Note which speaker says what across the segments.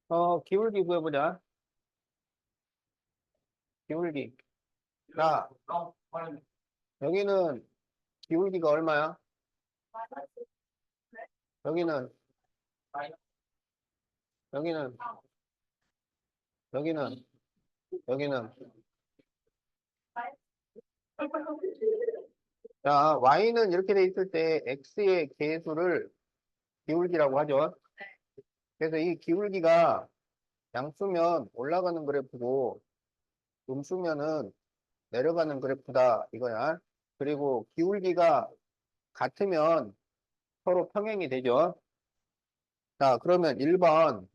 Speaker 1: 자, 기울기 구해보자. 기울기. 자, 여기는 기울기가 얼마야? 여기는, 여기는, 여기는, 여기는. 자, y는 이렇게 돼 있을 때 x의 계수를 기울기라고 하죠. 그래서 이 기울기가 양수면 올라가는 그래프고 음수면은 내려가는 그래프다 이거야. 그리고 기울기가 같으면 서로 평행이 되죠. 자, 그러면 1번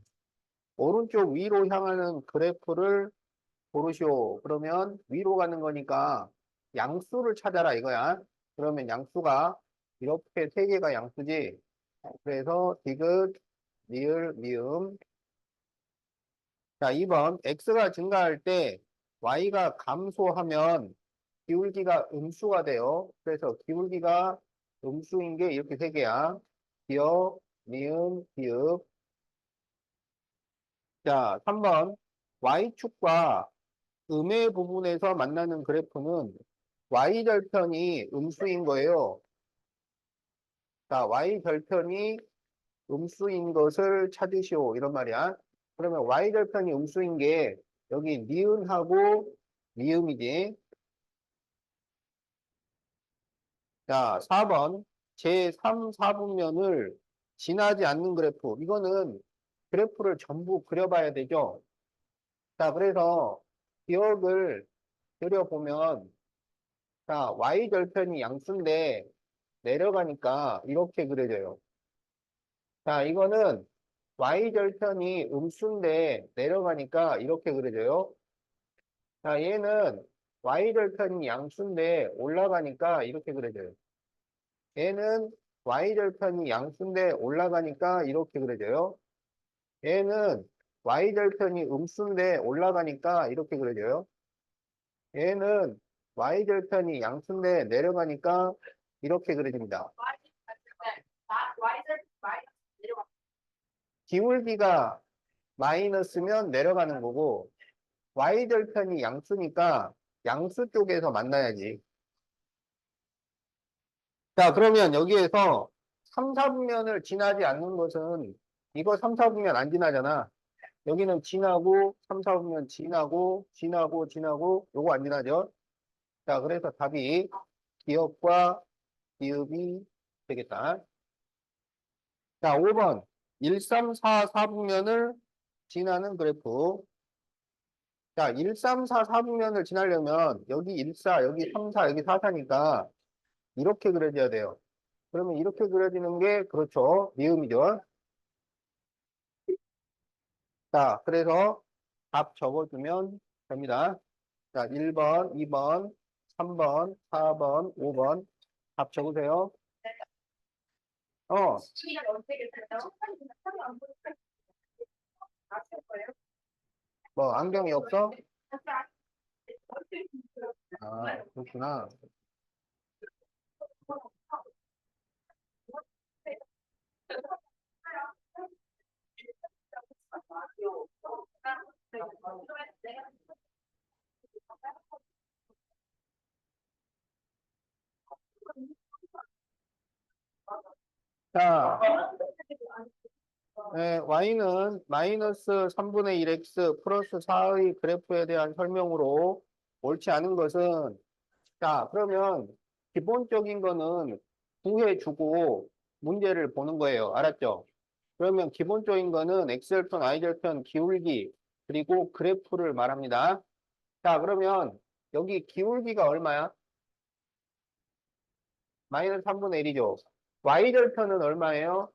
Speaker 1: 오른쪽 위로 향하는 그래프를 고르시오. 그러면 위로 가는 거니까 양수를 찾아라 이거야. 그러면 양수가 이렇게 세 개가 양수지. 그래서 디귿, 리을, 미음. 자, 2번 x가 증가할 때 y가 감소하면 기울기가 음수가 돼요. 그래서 기울기가 음수인 게 이렇게 세 개야. 기역, 미음, 기읍. 자, 3번 y축과 음의 부분에서 만나는 그래프는 y절편이 음수인 거예요. 자, y절편이 음수인 것을 찾으시오. 이런 말이야. 그러면 y절편이 음수인 게 여기 니은하고 미음이지. 자, 4번 제3, 4분면을 지나지 않는 그래프. 이거는 그래프를 전부 그려봐야 되죠. 자, 그래서 기억을 그려보면 자, y절편이 양수인데 내려가니까 이렇게 그려져요. 자, 이거는 y절편이 음수인데 내려가니까 이렇게 그려져요. 자, 얘는 y절편이 양수인데 올라가니까 이렇게 그려져요. 얘는 y절편이 양수인데 올라가니까 이렇게 그려져요. 얘는 y절편이 음수인데 올라가니까 이렇게 그려져요. 얘는 y절편이 양수인데 내려가니까 이렇게 그려집니다. 기울기가 마이너스면 내려가는 거고 y절편이 양수니까 양수 쪽에서 만나야지. 자, 그러면 여기에서 3, 4분면을 지나지 않는 것은 이거 3, 4분면 안 지나잖아. 여기는 지나고 3, 4분면 지나고 요거 안 지나죠. 자, 그래서 답이 기역과 기읍이 되겠다. 자, 5번 1, 3, 4, 4분면을 지나는 그래프. 자, 1, 3, 4, 4분면을 지나려면 여기 1, 4, 여기 3, 4, 여기 4, 4니까 이렇게 그려져야 돼요. 그러면 이렇게 그려지는 게 그렇죠. 미음이죠. 자, 그래서 답 적어주면 됩니다. 자, 1번, 2번, 3번, 4번, 5번 답 적으세요. 어, 뭐 안경이 없어? 아, 그렇구나. 자, 네, y는 마이너스 3분의 1x 플러스 4의 그래프에 대한 설명으로 옳지 않은 것은 자, 그러면 기본적인 거는 구해주고 문제를 보는 거예요. 알았죠? 그러면 기본적인 거는 X절편, Y절편, 기울기, 그리고 그래프를 말합니다. 자, 그러면 여기 기울기가 얼마야? 마이너스 3분의 1이죠. Y절편은 얼마예요?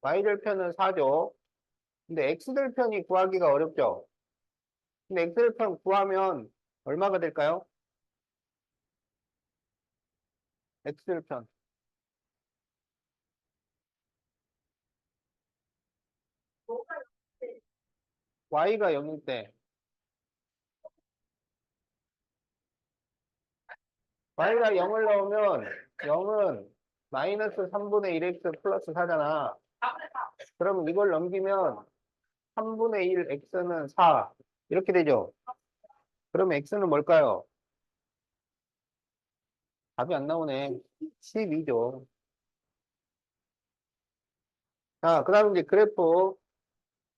Speaker 1: Y절편은 4죠. 근데 X절편이 구하기가 어렵죠. 근데 X절편 구하면 얼마가 될까요? X절편. Y가 0일 때 Y가 0을 넣으면 0은 마이너스 3분의 1x 플러스 4잖아. 그러면 이걸 넘기면 3분의 1 x는 4. 이렇게 되죠. 그러면 x는 뭘까요? 답이 안 나오네. 12죠. 자, 그 다음 이제 그래프.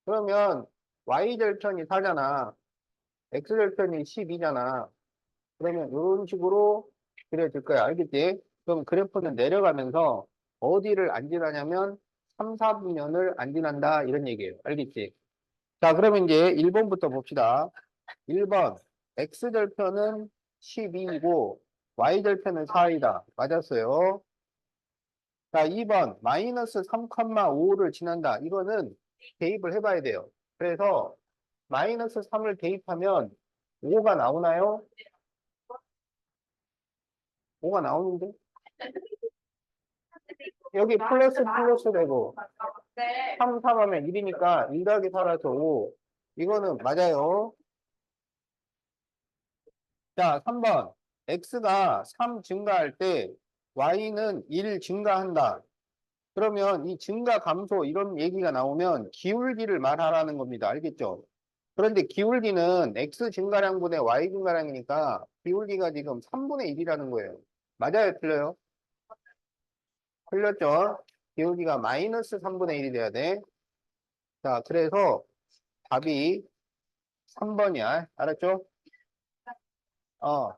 Speaker 1: 그러면 y절편이 4잖아. x절편이 12잖아. 그러면 이런 식으로 그려질 거야. 알겠지? 그럼 그래프는 내려가면서 어디를 안 지나냐면 3, 4분면을 안 지난다. 이런 얘기예요. 알겠지? 자, 그러면 이제 1번부터 봅시다. 1번. x절편은 12이고 y절편은 4이다. 맞았어요. 자, 2번. 마이너스 3,5를 지난다. 이거는 대입을 해봐야 돼요. 그래서 마이너스 3을 대입하면 5가 나오나요? 5가 나오는데? 여기 플러스 플러스 되고 3, 3 하면 1이니까 1 더하기 4라서 5. 이거는 맞아요. 자, 3번. x가 3 증가할 때 y는 1 증가한다. 그러면 이 증가 감소 이런 얘기가 나오면 기울기를 말하라는 겁니다. 알겠죠? 그런데 기울기는 x 증가량분의 y 증가량이니까 기울기가 지금 3분의 1이라는 거예요. 맞아요? 틀려요? 틀렸죠? 기울기가 마이너스 3분의 1이 돼야 돼. 자, 그래서 답이 3번이야. 알았죠? 어.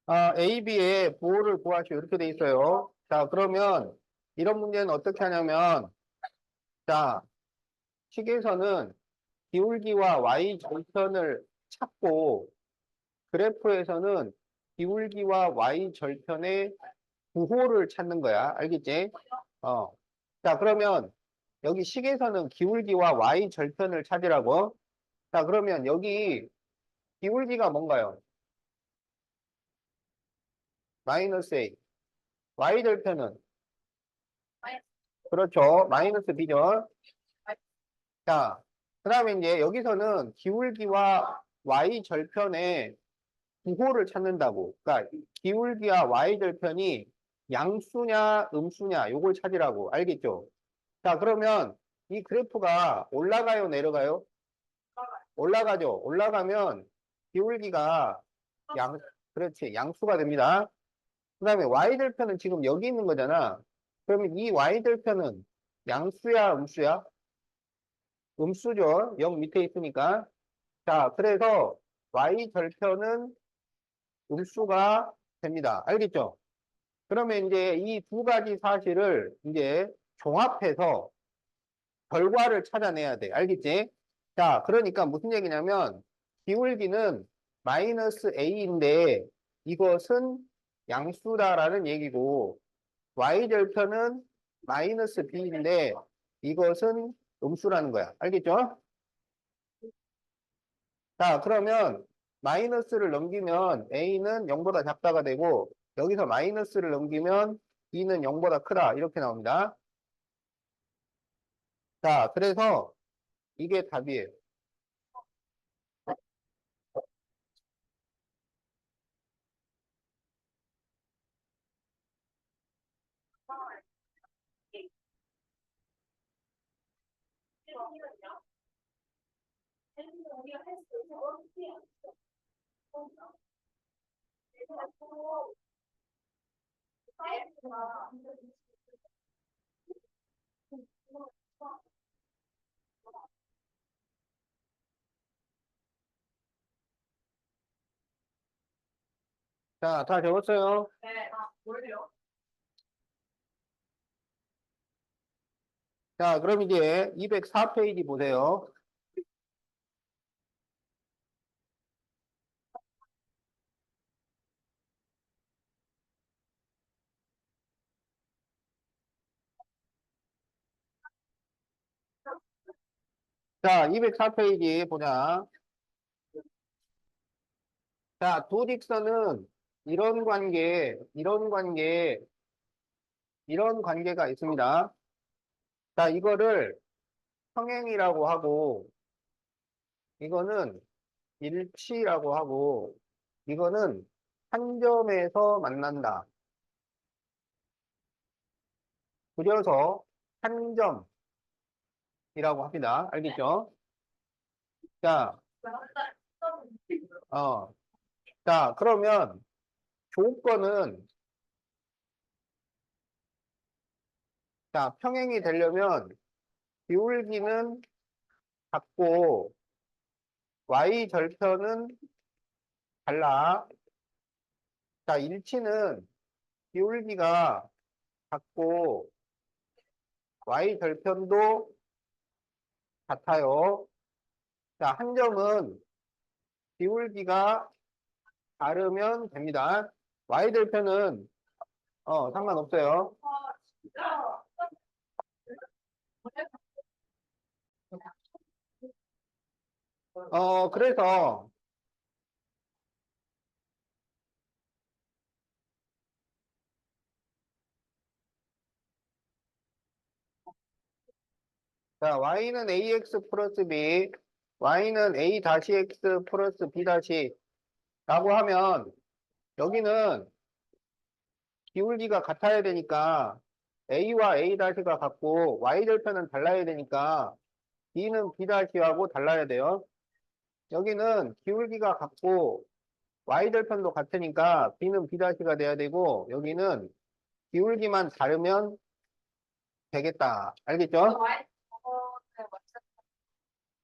Speaker 1: 자, A, B의 부호를 구하시오. 이렇게 돼 있어요. 자, 그러면 이런 문제는 어떻게 하냐면, 자, 식에서는 기울기와 Y 절편을 찾고, 그래프에서는 기울기와 Y 절편의 부호를 찾는 거야. 알겠지? 어. 자, 그러면 여기 식에서는 기울기와 Y 절편을 찾으라고. 자, 그러면 여기 기울기가 뭔가요? 마이너스 A. Y 절편은? 그렇죠. 마이너스 B죠. 자, 그 다음에 이제 여기서는 기울기와 Y 절편의 부호를 찾는다고. 그러니까 기울기와 Y 절편이 양수냐, 음수냐, 요걸 찾으라고. 알겠죠? 자, 그러면 이 그래프가 올라가요, 내려가요? 올라가죠. 올라가면 기울기가 양, 그렇지. 양수가 됩니다. 그 다음에 Y절편은 지금 여기 있는 거잖아. 그러면 이 Y절편은 양수야, 음수야? 음수죠. 0 밑에 있으니까. 자, 그래서 Y절편은 음수가 됩니다. 알겠죠? 그러면 이제 이 두 가지 사실을 이제 종합해서 결과를 찾아내야 돼. 알겠지? 자, 그러니까 무슨 얘기냐면 기울기는 마이너스 A인데 이것은 양수다라는 얘기고 Y절편은 마이너스 B인데 이것은 음수라는 거야. 알겠죠? 자, 그러면 마이너스를 넘기면 A는 0보다 작다가 되고 여기서 마이너스를 넘기면 b는 0보다 크다. 이렇게 나옵니다. 자, 그래서 이게 답이에요. 자, 다 적었어요? 자, 그럼 이제 204페이지 보세요. 자, 204페이지 보자. 자, 도직선은 이런 관계가 있습니다. 자, 이거를 평행이라고 하고, 이거는 일치라고 하고, 이거는 한 점에서 만난다. 그려서 한 점이라고 합니다. 알겠죠? 자, 어, 자, 그러면 조건은, 자, 평행이 되려면 기울기는 같고, y 절편은 달라. 자, 일치는 기울기가 같고, y 절편도 같아요. 자, 한 점은 기울기가 다르면 됩니다. y 절편은 상관없어요. 그래서 자, y는 ax 플러스 b, y는 a 다시 x 플러스 b 다시 라고 하면 여기는 기울기가 같아야 되니까 a와 a 다시가 같고 y 절편은 달라야 되니까 b는 b 다시하고 달라야 돼요. 여기는 기울기가 같고 y 절편도 같으니까 b는 b 다시가 돼야 되고 여기는 기울기만 다르면 되겠다. 알겠죠?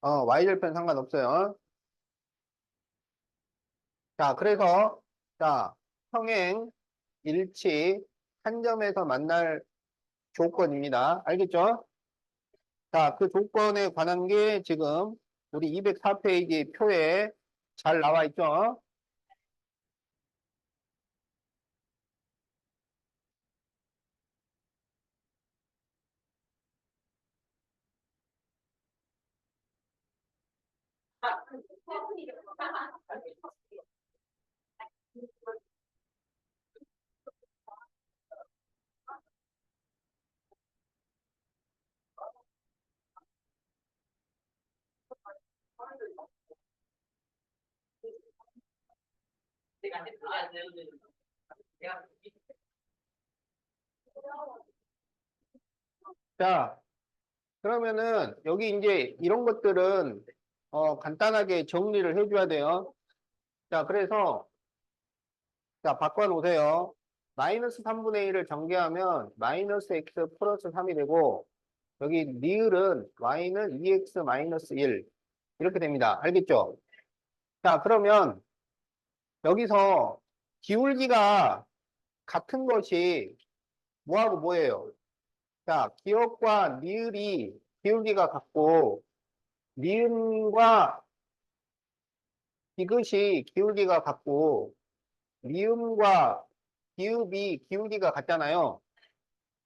Speaker 1: y 절편 상관없어요. 자, 그래서 자, 평행, 일치, 한 점에서 만날 조건입니다. 알겠죠? 자, 그 조건에 관한 게 지금 우리 204페이지 표에 잘 나와 있죠? 자, 그러면은 여기 이제 이런 것들은 간단하게 정리를 해줘야 돼요. 자, 그래서 자, 바꿔놓으세요. 마이너스 3분의 1을 전개하면 마이너스 x 플러스 3이 되고 여기 니을은 y는 2x 마이너스 1 이렇게 됩니다. 알겠죠? 자, 그러면 여기서 기울기가 같은 것이 뭐하고 뭐예요? 자, 기억과 니을이 기울기가 같고 니은과 디귿이 기울기가 같고 미음과 기읍이 기울기가 같잖아요.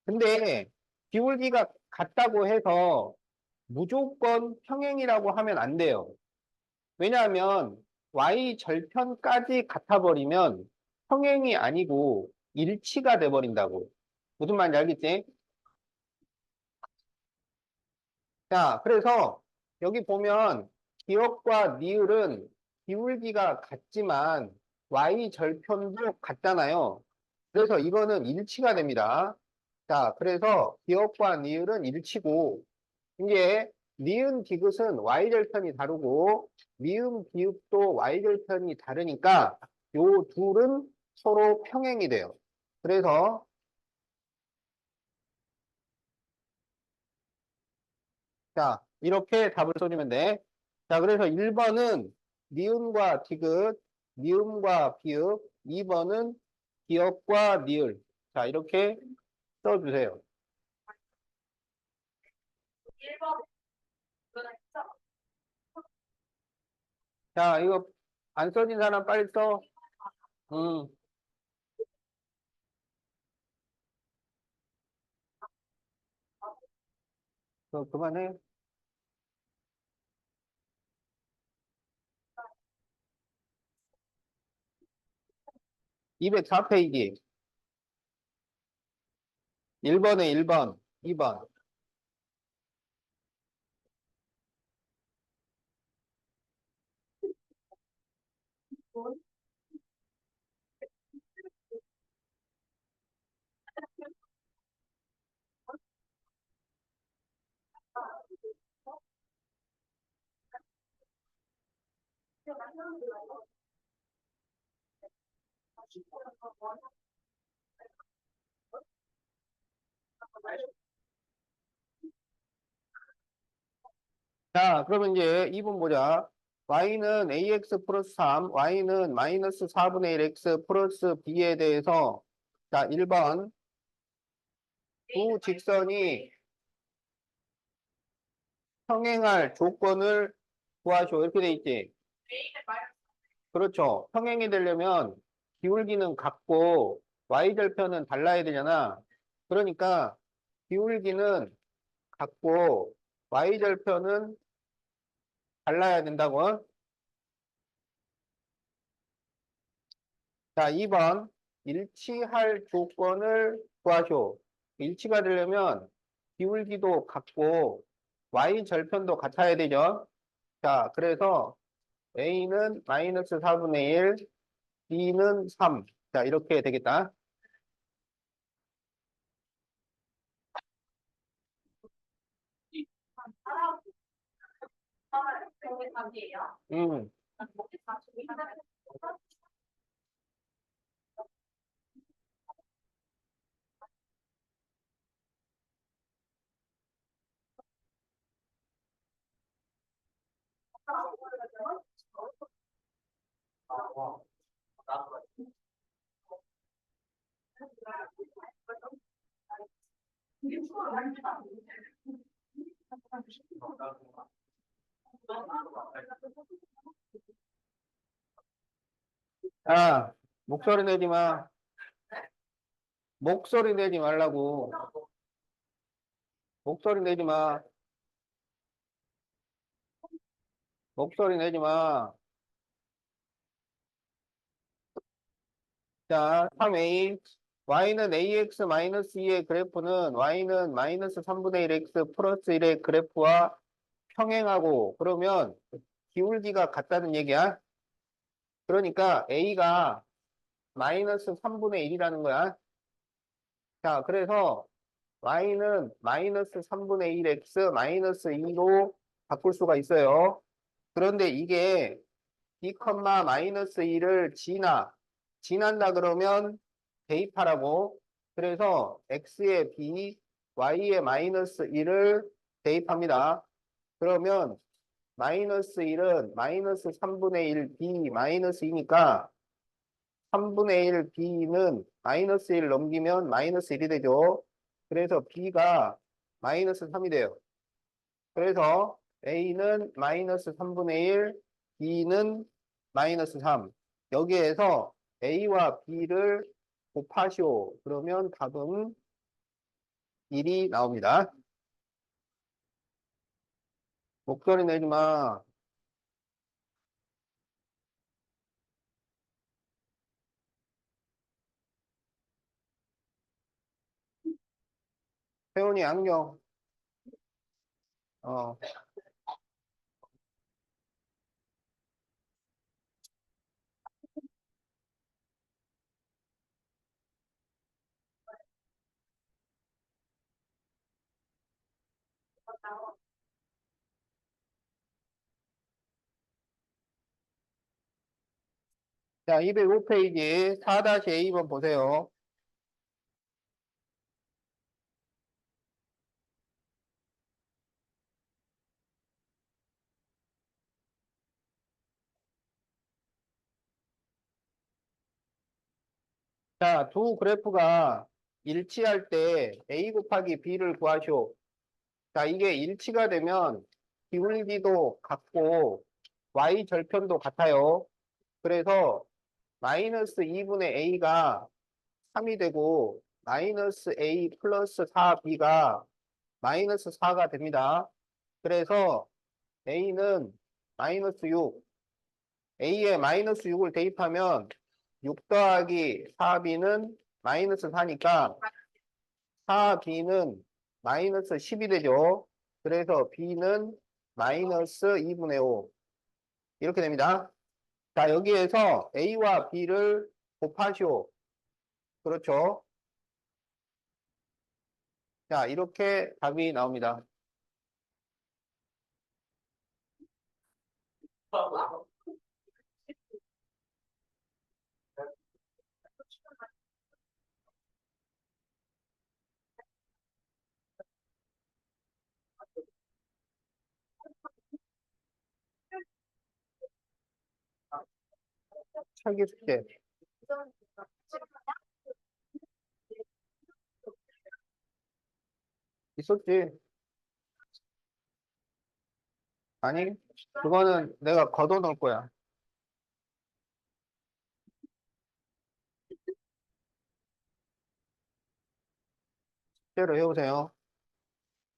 Speaker 1: 근데 기울기가 같다고 해서 무조건 평행이라고 하면 안 돼요. 왜냐하면 y 절편까지 같아버리면 평행이 아니고 일치가 돼버린다고. 무슨 말인지 알겠지? 자, 그래서 여기 보면 기억과 니을은 기울기가 같지만 y 절편도 같잖아요. 그래서 이거는 일치가 됩니다. 자, 그래서 기억과 니을은 일치고 이제 니은 디귿은 y 절편이 다르고 미음 기읍도 y 절편이 다르니까 요 둘은 서로 평행이 돼요. 그래서 자, 이렇게 답을 써주면 돼. 자, 그래서 1번은 니은과 디귿, 미음과 비읍, 2번은 기역과 니을. 자, 이렇게 써주세요. 자, 이거 안 써진 사람 빨리 써. 음, 그만해. 204페이지. 1번에 1번, 2번. 자, 그러면 이제 2번 보자. y는 ax 플러스 3, y는 마이너스 4분의 1x 플러스 b에 대해서 자, 1번 두 직선이 평행할 조건을 구하시오. 이렇게 돼 있지. 그렇죠. 평행이 되려면 기울기는 같고 y절편은 달라야 되잖아. 그러니까 기울기는 같고 y절편은 달라야 된다고. 자, 2번 일치할 조건을 구하시오. 일치가 되려면 기울기도 같고 y절편도 같아야 되죠. 자, 그래서 a는 마이너스 4분의 1, b는 3. 자, 이렇게 되겠다. 음. 아, 목소리 내지 마. 목소리 내지 말라고. 목소리 내지 마. 목소리 내지 마. 자, 3a. y는 ax 마이너스 2의 그래프는 y는 마이너스 3분의 1x 플러스 1의 그래프와 평행하고, 그러면 기울기가 같다는 얘기야. 그러니까 a가 마이너스 3분의 1이라는 거야. 자, 그래서 y는 마이너스 3분의 1x 마이너스 2로 바꿀 수가 있어요. 그런데 이게 b, 마이너스 2를 지난다 그러면 대입하라고. 그래서 x의 b, y의 마이너스 1을 대입합니다. 그러면 마이너스 1은 마이너스 3분의 1 b 마이너스 2니까 3분의 1 b는 마이너스 1 넘기면 마이너스 1이 되죠. 그래서 b가 마이너스 3이 돼요. 그래서 a는 마이너스 3분의 1, b는 마이너스 3. 여기에서 a와 b를 곱하시오. 그러면 답은 1이 나옵니다. 목소리 내지 마. 세훈이 안경. 어. 자, 205페이지 4-A번 보세요. 자, 두 그래프가 일치할 때 A 곱하기 B를 구하시오. 자, 이게 일치가 되면 기울기도 같고 Y 절편도 같아요. 그래서 마이너스 2분의 A가 3이 되고 마이너스 A 플러스 4B가 마이너스 4가 됩니다. 그래서 A는 마이너스 6, A에 마이너스 6을 대입하면 6 더하기 4B는 마이너스 4니까 4B는 마이너스 10이 되죠. 그래서 B는 마이너스 2분의 5 이렇게 됩니다. 자, 여기에서 A와 B를 곱하시오. 그렇죠. 자, 이렇게 답이 나옵니다. 차기 숙제 있었지? 아니, 그거는 내가 걷어 놓을 거야. 숙제로 해오세요.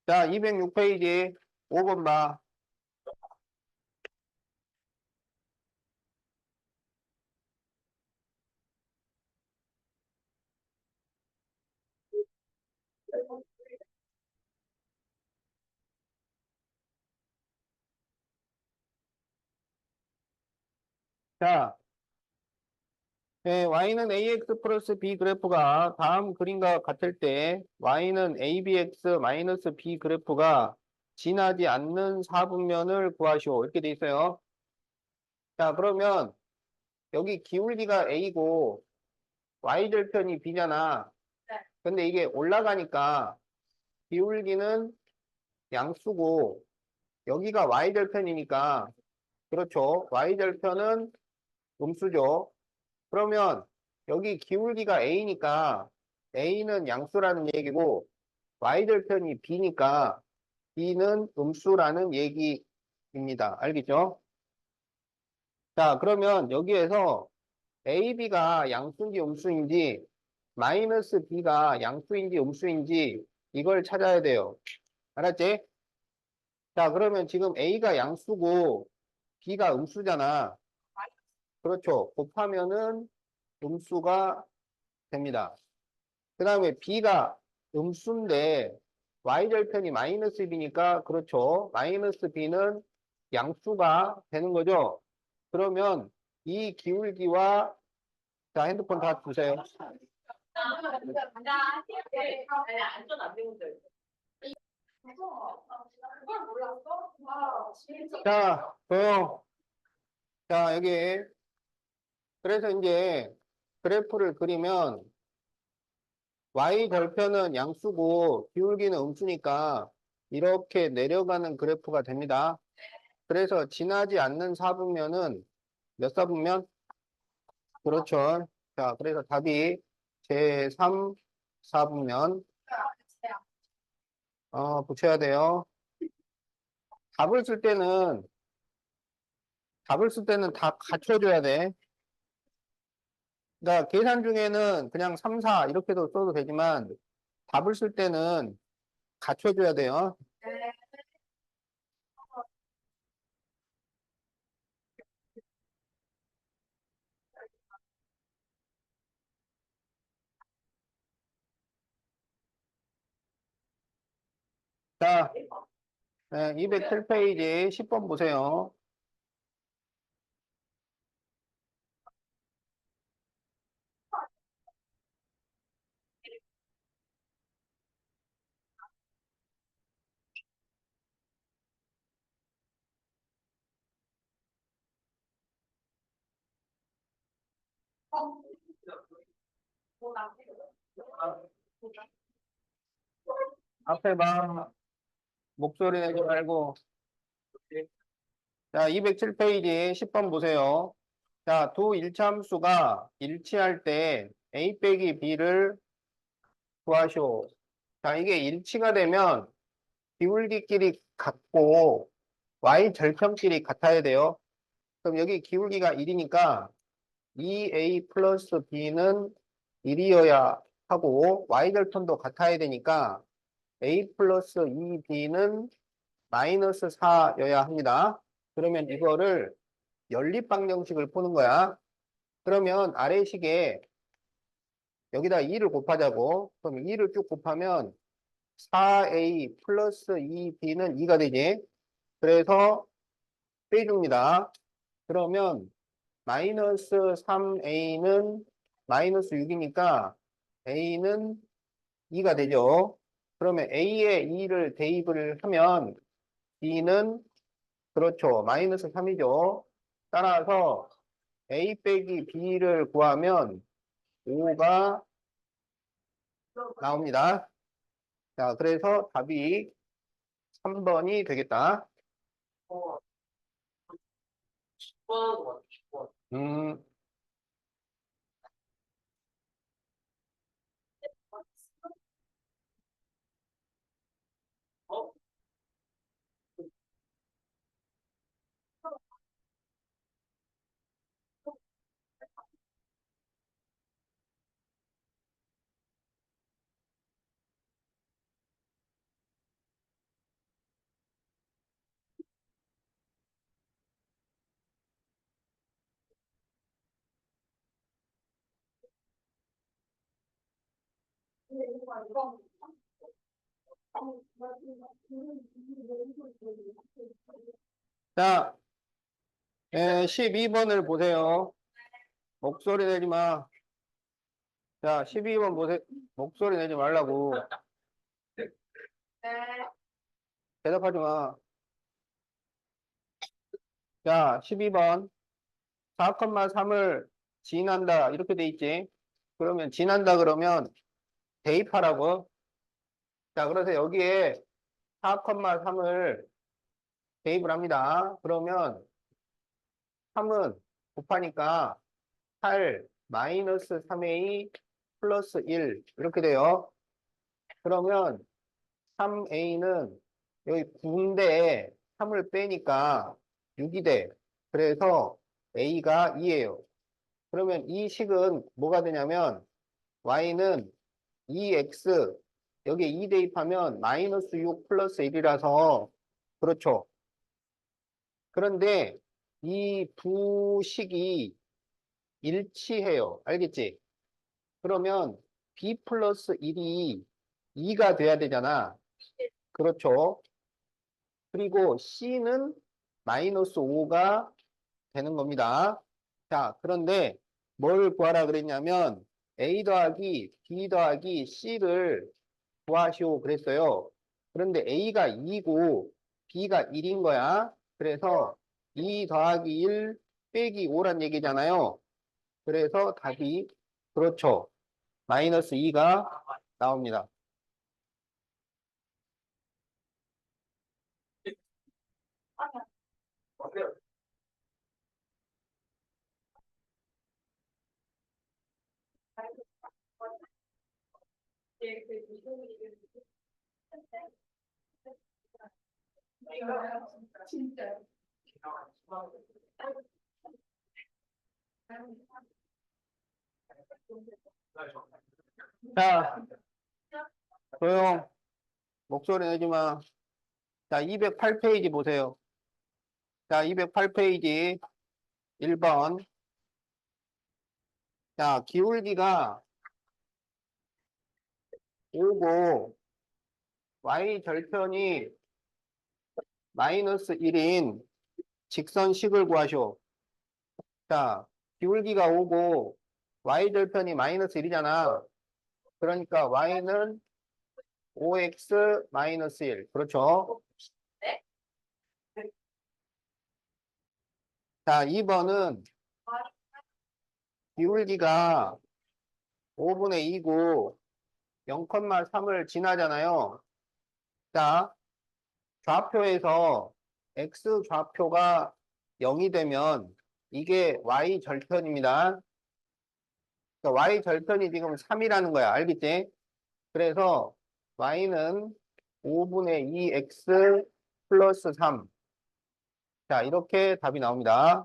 Speaker 1: 자, 206페이지 5번 봐. 자, y는 ax 플러스 b 그래프가 다음 그림과 같을 때 y는 abx 마이너스 b 그래프가 지나지 않는 사분면을 구하시오. 이렇게 돼 있어요. 자, 그러면 여기 기울기가 a고 y절편이 b잖아. 근데 이게 올라가니까 기울기는 양수고 여기가 y절편이니까 그렇죠. y절편은 음수죠. 그러면 여기 기울기가 a니까 a는 양수라는 얘기고 y절편이 b니까 b는 음수라는 얘기입니다. 알겠죠? 자, 그러면 여기에서 ab가 양수인지 음수인지 마이너스 b가 양수인지 음수인지 이걸 찾아야 돼요. 알았지? 자, 그러면 지금 a가 양수고 b가 음수잖아. 그렇죠. 곱하면은 음수가 됩니다. 그 다음에 b가 음수인데 y절편이 마이너스 b니까 그렇죠. 마이너스 b는 양수가 되는 거죠. 그러면 이 기울기와 자 핸드폰 다 주세요. 자, 조용. 자, 여기 그래서 이제 그래프를 그리면 y절편은 양수고 기울기는 음수니까 이렇게 내려가는 그래프가 됩니다. 그래서 지나지 않는 사분면은 몇 사분면? 그렇죠. 자, 그래서 답이 제3 사분면 붙여야 돼요. 답을 쓸 때는 다 갖춰줘야 돼. 그러니까 계산 중에는 그냥 3, 4 이렇게도 써도 되지만 답을 쓸 때는 갖춰줘야 돼요. 자, 207페이지 10번 보세요. 앞에 봐. 목소리 내지 말고. 자, 207페이지 10번 보세요. 자, 두 일차함수가 일치할 때 a 빼기 b를 구하시오. 자, 이게 일치가 되면 기울기끼리 같고 y 절편끼리 같아야 돼요. 그럼 여기 기울기가 1이니까 2a 플러스 b는 1이어야 하고 y 절편도 같아야 되니까 a 플러스 2b는 마이너스 4여야 합니다. 그러면 이거를 연립방정식을 푸는 거야. 그러면 아래식에 여기다 2를 곱하자고. 그럼 2를 쭉 곱하면 4a 플러스 2b는 2가 되지. 그래서 빼줍니다. 그러면 마이너스 3a는 마이너스 6이니까 a는 2가 되죠. 그러면 a에 2를 대입을 하면 b는 그렇죠. 마이너스 3이죠. 따라서 a 빼기 b를 구하면 5가 나옵니다. 자, 그래서 답이 3번이 되겠다. 음, 자, 12번을 보세요. 목소리 내지 마. 자, 12번 보세요. 목소리 내지 말라고. 대답하지 마. 자, 12번. 4,3을 지난다. 이렇게 돼 있지. 그러면 지난다 그러면 대입하라고. 자, 그래서 여기에 4,3을 대입을 합니다. 그러면 3은 곱하니까 8 마이너스 3a 플러스 1 이렇게 돼요. 그러면 3a는 여기 9인데 3을 빼니까 6이 돼. 그래서 a가 2예요. 그러면 이 식은 뭐가 되냐면 y는 2x 여기에 2 대입하면 마이너스 6 플러스 1이라서 그렇죠. 그런데 이 두 식이 일치해요. 알겠지? 그러면 b 플러스 1이 2가 돼야 되잖아. 그렇죠. 그리고 c는 마이너스 5가 되는 겁니다. 자, 그런데 뭘 구하라 그랬냐면 a 더하기 b 더하기 c를 구하시오 그랬어요. 그런데 a가 2고 b가 1인 거야. 그래서 2 더하기 1 빼기 5란 얘기잖아요. 그래서 답이 그렇죠. 마이너스 2가 나옵니다. 자, 조용. 목소리 내지 마. 자, 208페이지 보세요. 자, 208페이지 1번. 자, 기울기가 5고 y 절편이 마이너스 1인 직선식을 구하시오. 자, 기울기가 오고 y 절편이 마이너스 1이잖아. 그러니까 y는 5x 마이너스 1. 그렇죠? 자, 2번은 기울기가 5분의 2고 0,3을 지나잖아요. 자, 좌표에서 x 좌표가 0이 되면 이게 y 절편입니다. 그러니까 y 절편이 지금 3이라는 거야. 알겠지? 그래서 y는 5분의 2x 플러스 3. 자, 이렇게 답이 나옵니다.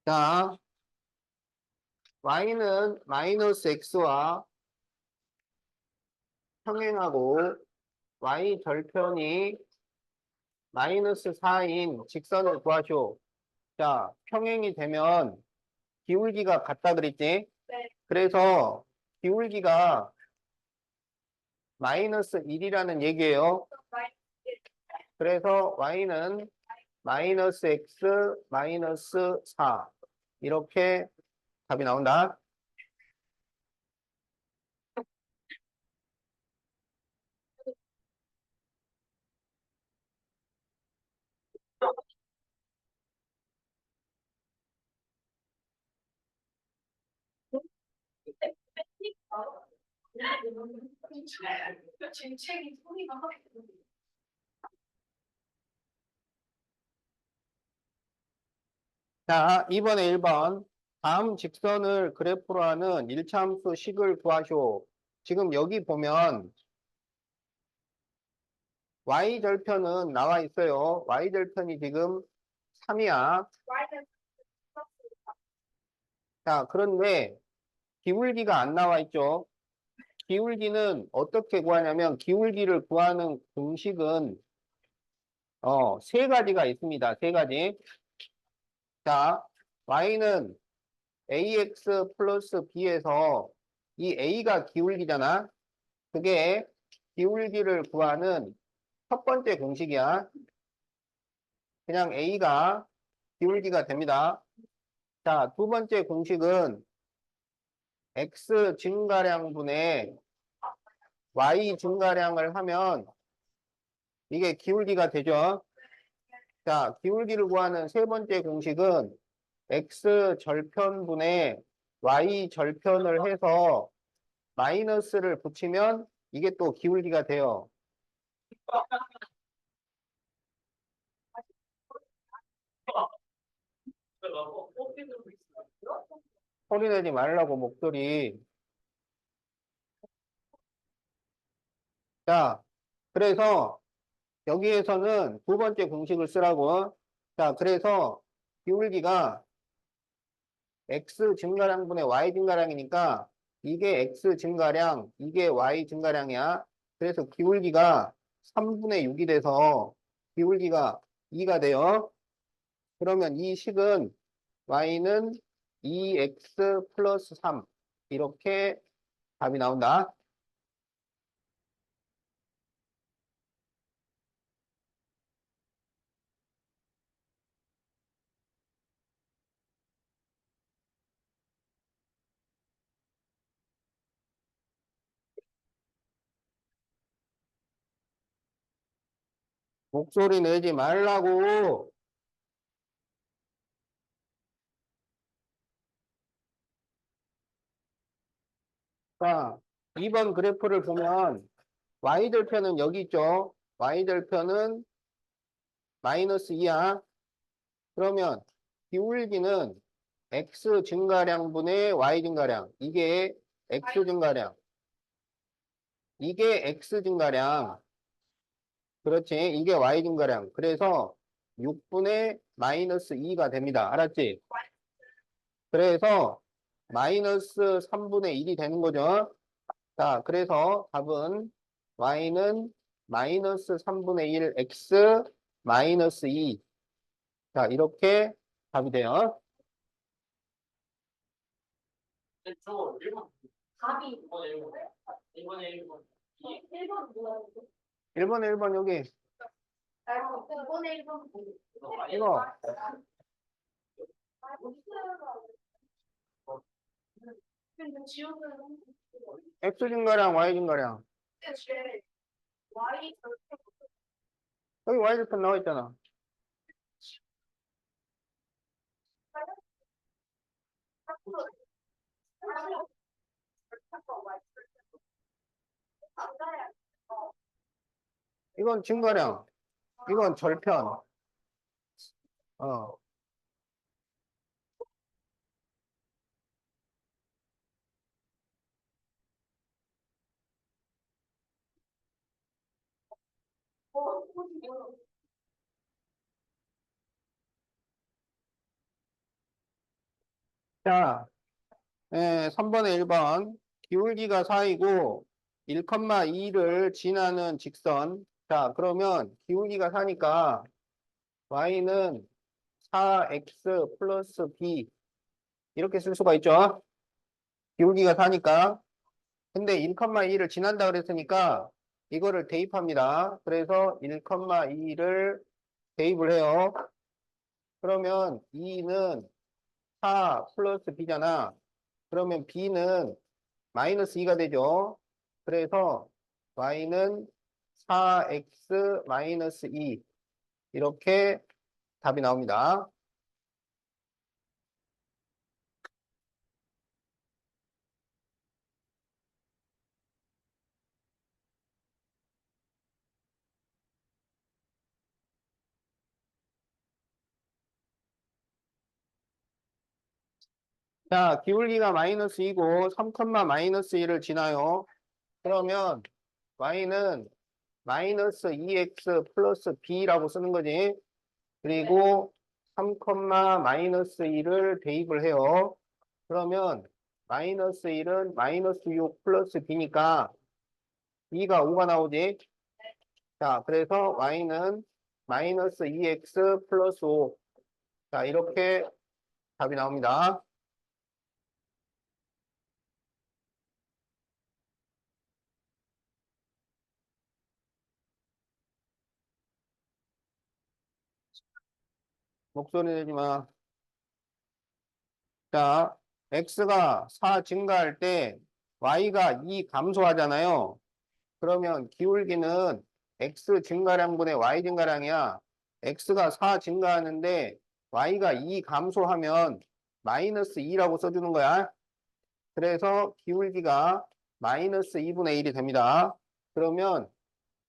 Speaker 1: 자, y는 마이너스 x와 평행하고 y 절편이 마이너스 4인 직선을 구하시오. 자, 평행이 되면 기울기가 같다 그랬지? 그래서 기울기가 마이너스 1이라는 얘기예요. 그래서 y는 마이너스 x 마이너스 4 이렇게 답이 나온다. 자, 이번에 1번. 다음 직선을 그래프로 하는 일차함수 식을 구하시오. 지금 여기 보면 y절편은 나와 있어요. y절편이 지금 3이야. 자, 그런데 기울기가 안 나와 있죠. 기울기는 어떻게 구하냐면 기울기를 구하는 공식은 세 가지가 있습니다. 세 가지. 자, y는 ax 플러스 b에서 이 a가 기울기잖아. 그게 기울기를 구하는 첫 번째 공식이야. 그냥 a가 기울기가 됩니다. 자, 두 번째 공식은 x 증가량분의 y 증가량을 하면 이게 기울기가 되죠. 자, 기울기를 구하는 세 번째 공식은 x 절편분의 y 절편을 해서 마이너스를 붙이면 이게 또 기울기가 돼요. 소리 내지 말라고 목소리. 자, 그래서 여기에서는 두 번째 공식을 쓰라고. 자, 그래서 기울기가 x 증가량분의 y 증가량이니까 이게 x 증가량, 이게 y 증가량이야. 그래서 기울기가 3분의 6이 돼서 기울기가 2가 돼요. 그러면 이 식은 y는 2x 플러스 3 이렇게 답이 나온다. 목소리 내지 말라고. 자, 2번 그래프를 보면 y절편은 여기 있죠. y절편은 마이너스 2야. 그러면 기울기는 x 증가량분의 y 증가량. 이게 x 증가량. 이게 x 증가량. 그렇지. 이게 y 증가량. 그래서 6분의 마이너스 2가 됩니다. 알았지? 그래서 마이너스 3분의 1이 되는 거죠. 자, 그래서 답은 y는 마이너스 3분의 1 x 마이너스 2 자, 이렇게 답이 돼요.
Speaker 2: 저 1번 답이 1번 1번 1번에 1번 1번 뭐야?
Speaker 1: 1번에 1번 여기.
Speaker 2: 2번에 1번
Speaker 1: 이거. X 증가량, Y 증가량. 여기 Y 절편 나와 있잖아. 이건 증가량. 이건 절편. 어. 자, 3번에 1번. 기울기가 4이고 1,2를 지나는 직선. 자, 그러면 기울기가 4니까 y는 4x 플러스 b 이렇게 쓸 수가 있죠. 기울기가 4니까. 근데 1,2를 지난다 그랬으니까 이거를 대입합니다. 그래서 1,2를 대입을 해요. 그러면 2는 4 플러스 b잖아. 그러면 b는 마이너스 2가 되죠. 그래서 y는 4x 마이너스 2 이렇게 답이 나옵니다. 자, 기울기가 마이너스 2고 3, 마이너스 1을 지나요. 그러면 y는 마이너스 2x 플러스 b라고 쓰는 거지. 그리고 3, 마이너스 1을 대입을 해요. 그러면 마이너스 1은 마이너스 6 플러스 b니까 2가 5가 나오지. 자, 그래서 y는 마이너스 2x 플러스 5. 자, 이렇게 답이 나옵니다. 목소리 내지 마. 자, x가 4 증가할 때 y가 2 감소하잖아요. 그러면 기울기는 x 증가량분의 y 증가량이야. x가 4 증가하는데 y가 2 감소하면 마이너스 2라고 써주는 거야. 그래서 기울기가 마이너스 2분의 1이 됩니다. 그러면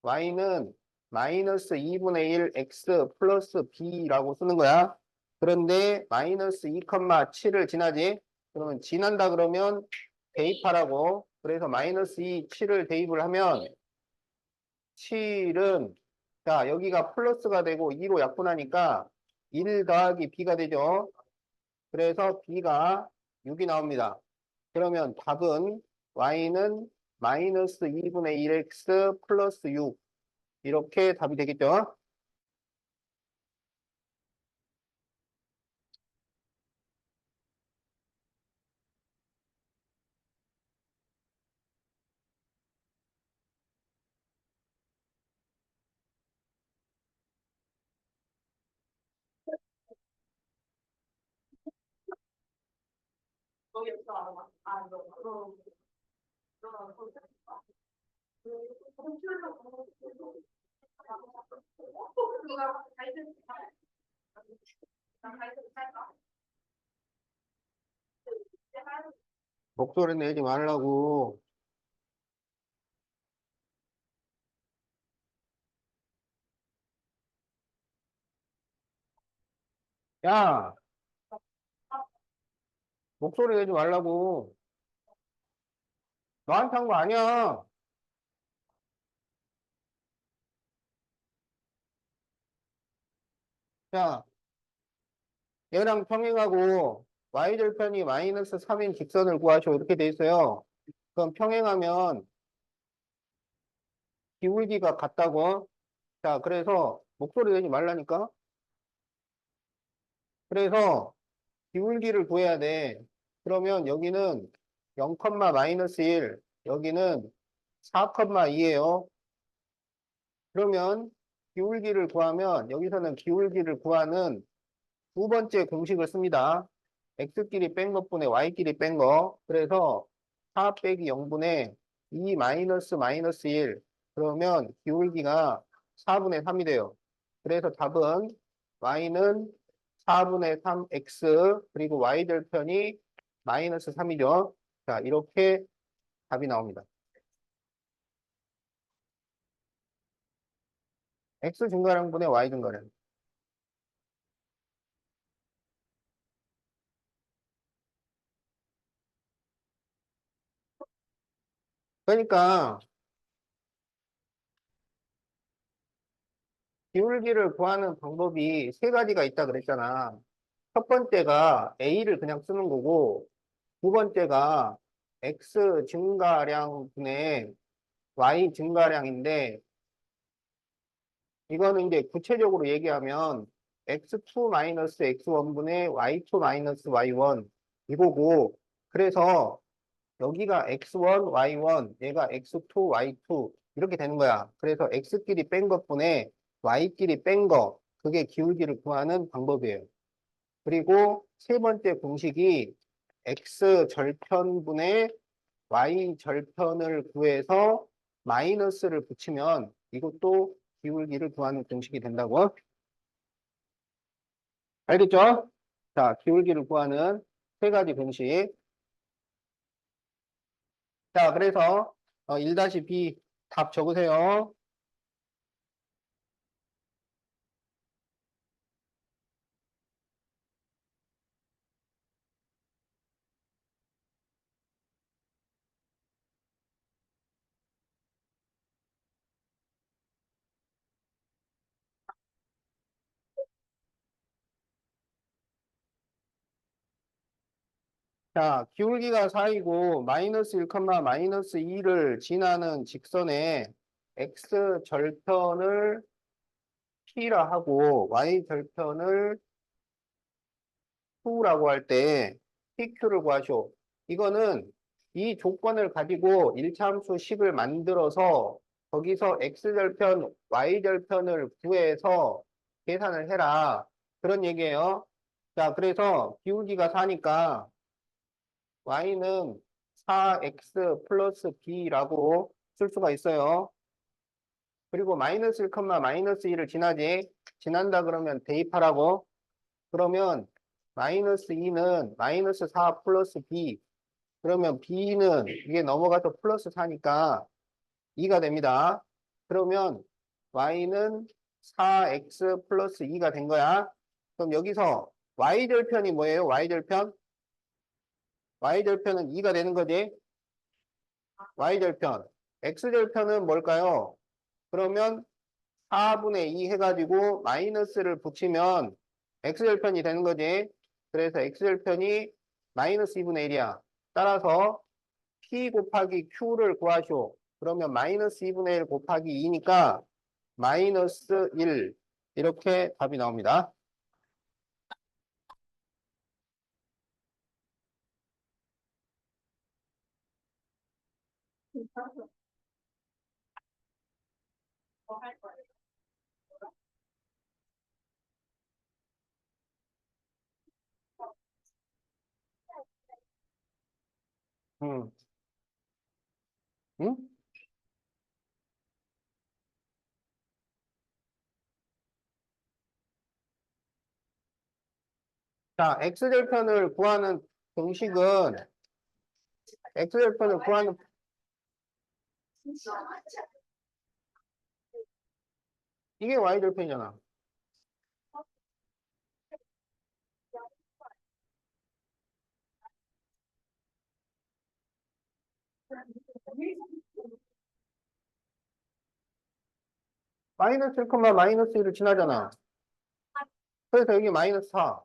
Speaker 1: y는 마이너스 2분의 1 x 플러스 b라고 쓰는 거야. 그런데 마이너스 2,7을 지나지? 그러면 지난다 그러면 대입하라고. 그래서 마이너스 2, 7을 대입을 하면 7은 자 여기가 플러스가 되고 2로 약분하니까 1 더하기 b가 되죠. 그래서 b가 6이 나옵니다. 그러면 답은 y는 마이너스 2분의 1x 플러스 6 이렇게 답이 되겠죠. 목소리 내지 말라고. 야, 목소리 내지 말라고. 너한테 한 거 아니야. 자, 얘랑 평행하고 y절편이 마이너스 3인 직선을 구하시오. 이렇게 돼 있어요. 그럼 평행하면 기울기가 같다고. 자, 그래서 목소리 내지 말라니까. 그래서 기울기를 구해야 돼. 그러면 여기는 0, 마이너스 1, 여기는 4, 2예요. 그러면 기울기를 구하면 여기서는 기울기를 구하는 두 번째 공식을 씁니다. x끼리 뺀 것분의 y끼리 뺀 거. 그래서 4 빼기 0분의 2 마이너스 1. 그러면 기울기가 4분의 3이 돼요. 그래서 답은 y는 4분의 3x 그리고 y절편이 마이너스 3이죠. 자, 이렇게 답이 나옵니다. x 증가량분의 y 증가량. 그러니까 기울기를 구하는 방법이 세 가지가 있다 그랬잖아. 첫 번째가 A를 그냥 쓰는 거고, 두 번째가 X 증가량 분의 Y 증가량인데, 이거는 이제 구체적으로 얘기하면 X2 마이너스 X1 분의 Y2 마이너스 Y1 이거고, 그래서 여기가 X1, Y1, 얘가 X2, Y2 이렇게 되는 거야. 그래서 X끼리 뺀 것분의 Y끼리 뺀 거, 그게 기울기를 구하는 방법이에요. 그리고 세 번째 공식이 x 절편분의 y 절편을 구해서 마이너스를 붙이면 이것도 기울기를 구하는 공식이 된다고. 알겠죠? 자, 기울기를 구하는 세 가지 공식. 자, 그래서 1-B 답 적으세요. 자, 기울기가 4이고 마이너스 1, 마이너스 2를 지나는 직선에 x 절편을 P라 하고 y 절편을 Q라고 할 때 PQ를 구하쇼. 이거는 이 조건을 가지고 일차함수 식을 만들어서 거기서 X절편, Y절편을 구해서 계산을 해라. 그런 얘기예요. 자, 그래서 기울기가 4니까 Y는 4X 플러스 B라고 쓸 수가 있어요. 그리고 마이너스 1, 마이너스 2를 지나지. 지난다 그러면 대입하라고. 그러면 마이너스 2는 마이너스 4 플러스 B. 그러면 B는 이게 넘어가서 플러스 4니까 2가 됩니다. 그러면 Y는 4X 플러스 2가 된 거야. 그럼 여기서 Y절편이 뭐예요? Y절편? Y절편은 2가 되는 거지. Y절편. X절편은 뭘까요? 그러면 4분의 2 해가지고 마이너스를 붙이면 X절편이 되는 거지. 그래서 X절편이 마이너스 2분의 1이야. 따라서 P 곱하기 Q를 구하시오. 그러면 마이너스 2분의 1 곱하기 2니까 마이너스 1. 이렇게 답이 나옵니다. 음. 응? 자, X절편을 구하는 공식은 X절편을 구하는 이게 Y절편이잖아. 마이너스 1, 마이너스 1을 지나잖아. 그래서 여기 마이너스 4.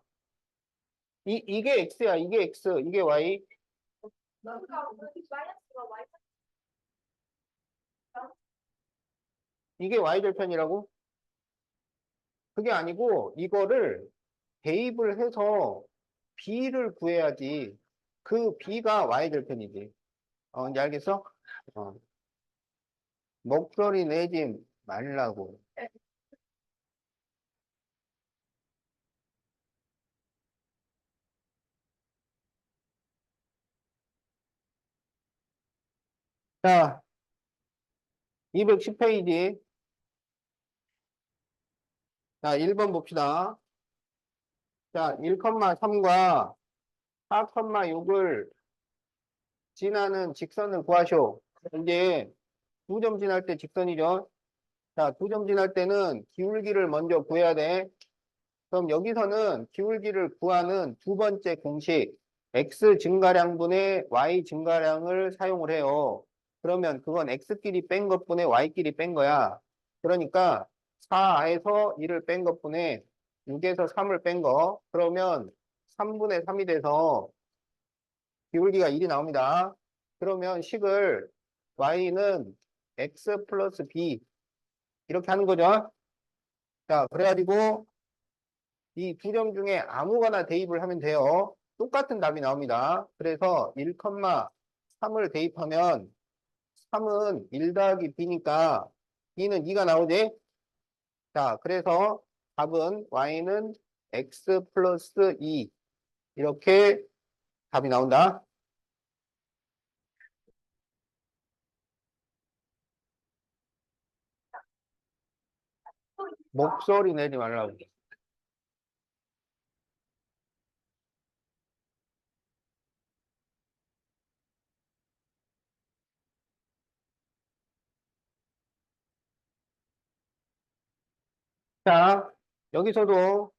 Speaker 1: 이게 X야. 이게 X. 이게 Y. 이게 Y절편이라고? 그게 아니고 이거를 대입을 해서 B를 구해야지. 그 B가 Y절편이지. 이제 알겠어? 어, 목소리 내지 말라고. 자, 210페이지. 자, 1번 봅시다. 자, 1,3과 4,6을 지나는 직선을 구하시오. 이제 2점 지날 때 직선이죠. 자, 2점 지날 때는 기울기를 먼저 구해야 돼. 그럼 여기서는 기울기를 구하는 두 번째 공식, x 증가량분의 y 증가량을 사용을 해요. 그러면 그건 x끼리 뺀 것분의 y끼리 뺀 거야. 그러니까 4에서 1을 뺀 것분의 6에서 3을 뺀 거. 그러면 3분의 3이 돼서 기울기가 1이 나옵니다. 그러면 식을 y는 x 플러스 b 이렇게 하는 거죠. 자, 그래가지고 이 두 점 중에 아무거나 대입을 하면 돼요. 똑같은 답이 나옵니다. 그래서 1,3을 대입하면 3은 1 더하기 b니까 b는 2가 나오지? 자, 그래서 답은 y는 x 플러스 2 이렇게 답이 나온다. 목소리 내지 말라고. 자, 여기서도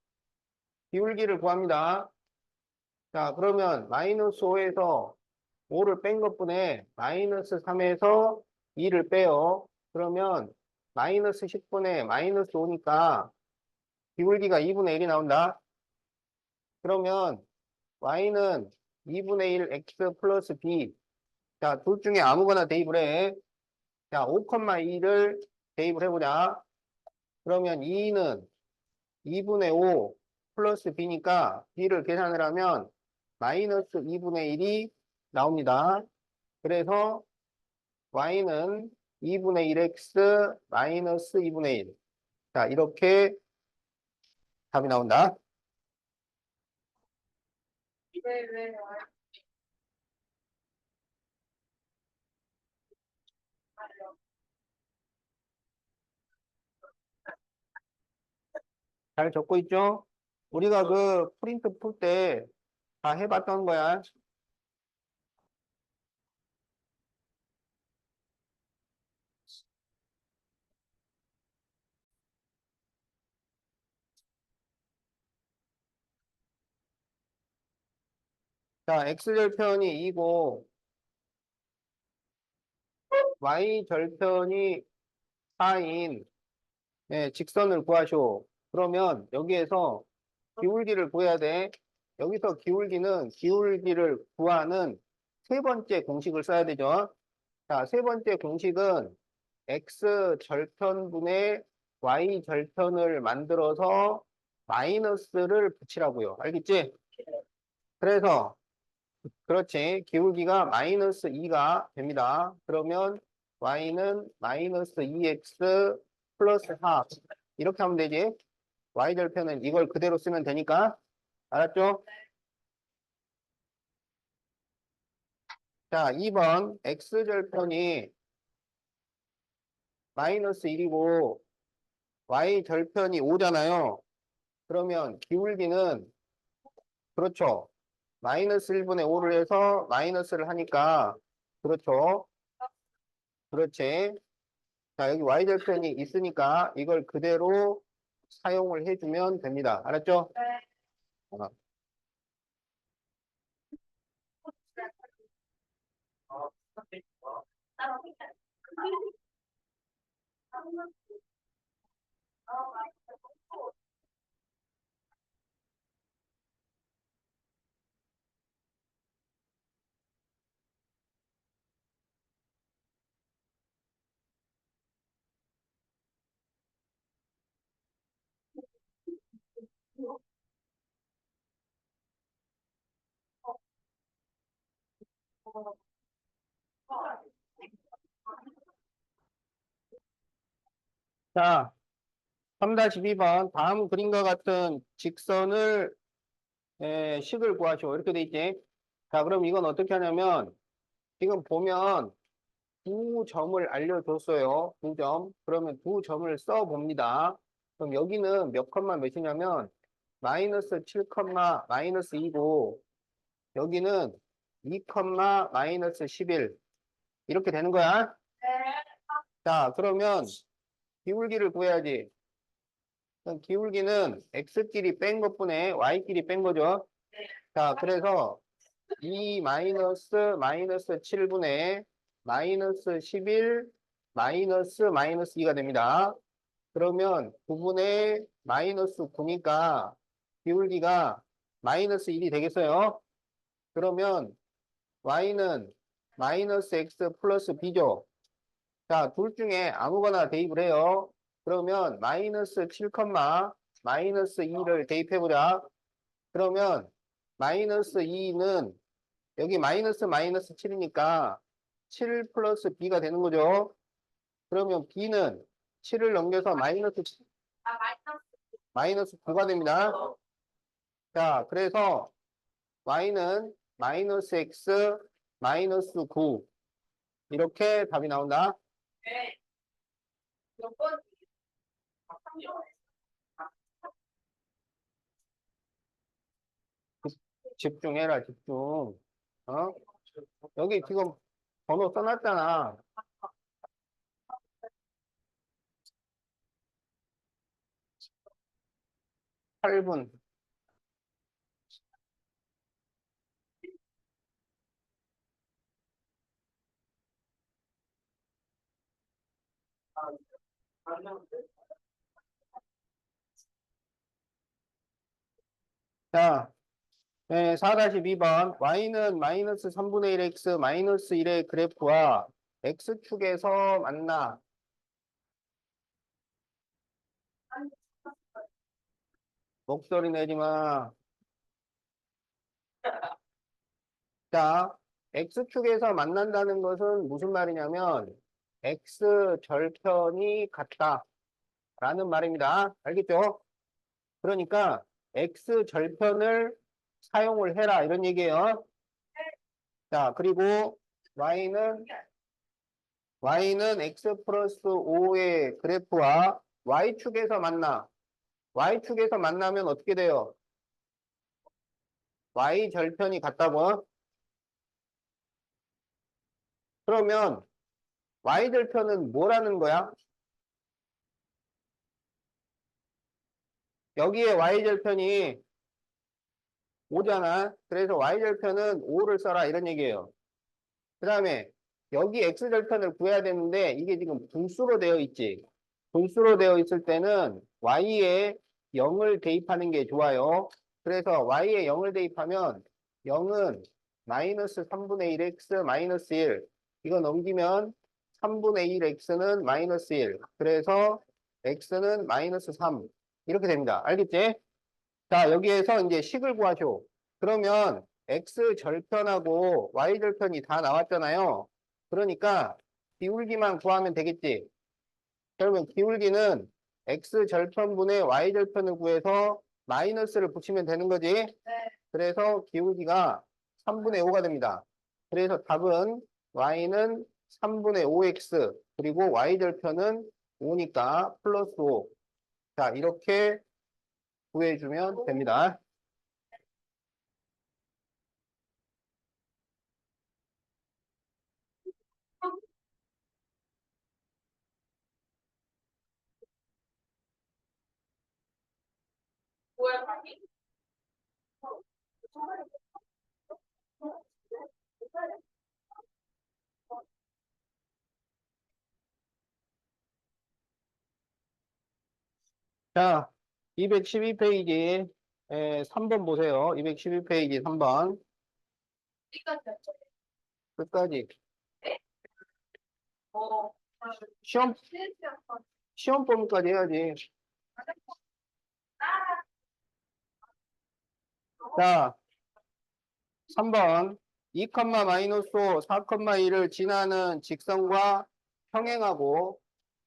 Speaker 1: 기울기를 구합니다. 자, 그러면 마이너스 5에서 5를 뺀 것분에 마이너스 3에서 2를 빼요. 그러면 마이너스 10분의 마이너스 5니까 기울기가 2분의 1이 나온다. 그러면 y는 2분의 1 x 플러스 b. 자, 둘 중에 아무거나 대입을 해. 자, 5,2를 대입을 해보자. 그러면 2는 2분의 5 플러스 b니까 b를 계산을 하면 마이너스 2분의 1이 나옵니다. 그래서 y는 2분의 1x 마이너스 2분의 1. 자, 이렇게 답이 나온다. 잘 적고 있죠? 우리가 그 프린트 풀 때 다 해봤던 거야. 자, x절편이 2고 y절편이 4인 직선을 구하시오. 그러면 여기에서 기울기를 구해야 돼. 여기서 기울기를 구하는 세 번째 공식을 써야 되죠. 자, 세 번째 공식은 x절편분의 y절편을 만들어서 마이너스를 붙이라고요. 알겠지? 그래서 그렇지. 기울기가 마이너스 2가 됩니다. 그러면 y는 마이너스 2x 플러스 4 이렇게 하면 되지. y절편은 이걸 그대로 쓰면 되니까. 알았죠? 자, 2번 x절편이 마이너스 1이고 y절편이 5잖아요. 그러면 기울기는 그렇죠. 마이너스 1분의 5를 해서 마이너스를 하니까 그렇죠. 그렇지. 자, 여기 y절편이 있으니까 이걸 그대로 사용을 해주면 됩니다. 알았죠? 어. 자, 3-2번. 다음 그림과 같은 직선을, 식을 구하시오. 이렇게 돼 있지. 자, 그럼 이건 어떻게 하냐면, 지금 보면 두 점을 알려줬어요. 두 점. 그러면 두 점을 써봅니다. 그럼 여기는 몇 컴마 몇이냐면, 마이너스 7 컴마 마이너스 2고, 여기는 2 컴마 마이너스 11. 이렇게 되는 거야. 자, 그러면 기울기를 구해야지. 그럼 기울기는 x끼리 뺀 것분에 y끼리 뺀 거죠. 자, 그래서 2 마이너스 마이너스 7분의 마이너스 11 마이너스 마이너스 2가 됩니다. 그러면 9분의 마이너스 9니까 기울기가 마이너스 1이 되겠어요. 그러면 y는 마이너스 x 플러스 b죠. 자, 둘 중에 아무거나 대입을 해요. 그러면 마이너스 7, 마이너스 2를 대입해보자. 그러면 마이너스 2는 여기 마이너스 마이너스 7이니까 7 플러스 b가 되는 거죠. 그러면 b는 7을 넘겨서 마이너스 9가 됩니다. 자, 그래서 y는 마이너스 x 마이너스 9 이렇게 답이 나온다. 집중해라, 집중. 어? 여기 지금 번호 써놨잖아. 8분. 자, 4-2번. y는 마이너스 3분의 1x 마이너스 1의 그래프와 x축에서 만나. 목소리 내지 마. 자, x축에서 만난다는 것은 무슨 말이냐면 x절편이 같다 라는 말입니다. 알겠죠? 그러니까 x절편을 사용을 해라 이런 얘기예요. 자, 그리고 y는 x 플러스 5의 그래프와 y축에서 만나. y축에서 만나면 어떻게 돼요? y절편이 같다고? 그러면 y절편은 뭐라는 거야? 여기에 y절편이 5잖아. 그래서 y절편은 5를 써라 이런 얘기예요. 그 다음에 여기 x절편을 구해야 되는데 이게 지금 분수로 되어 있지. 분수로 되어 있을 때는 y에 0을 대입하는 게 좋아요. 그래서 y에 0을 대입하면 0은 마이너스 3분의 1x 마이너스 1. 이거 넘기면 3분의 1x는 마이너스 1. 그래서 x는 마이너스 3. 이렇게 됩니다. 알겠지? 자, 여기에서 이제 식을 구하쇼. 그러면 x절편하고 y절편이 다 나왔잖아요. 그러니까 기울기만 구하면 되겠지. 그러면 기울기는 x절편분의 y절편을 구해서 마이너스를 붙이면 되는 거지. 그래서 기울기가 3분의 5가 됩니다. 그래서 답은 y는 3분의 5x 그리고 y절편은 5니까 플러스 5. 자, 이렇게 구해주면 됩니다. 자, 212페이지 3번 보세요. 212페이지 3번 끝까지 시험 시험 범위까지 해야지. 자, 3번 2, 마이너스 5, 4, 1을 지나는 직선과 평행하고,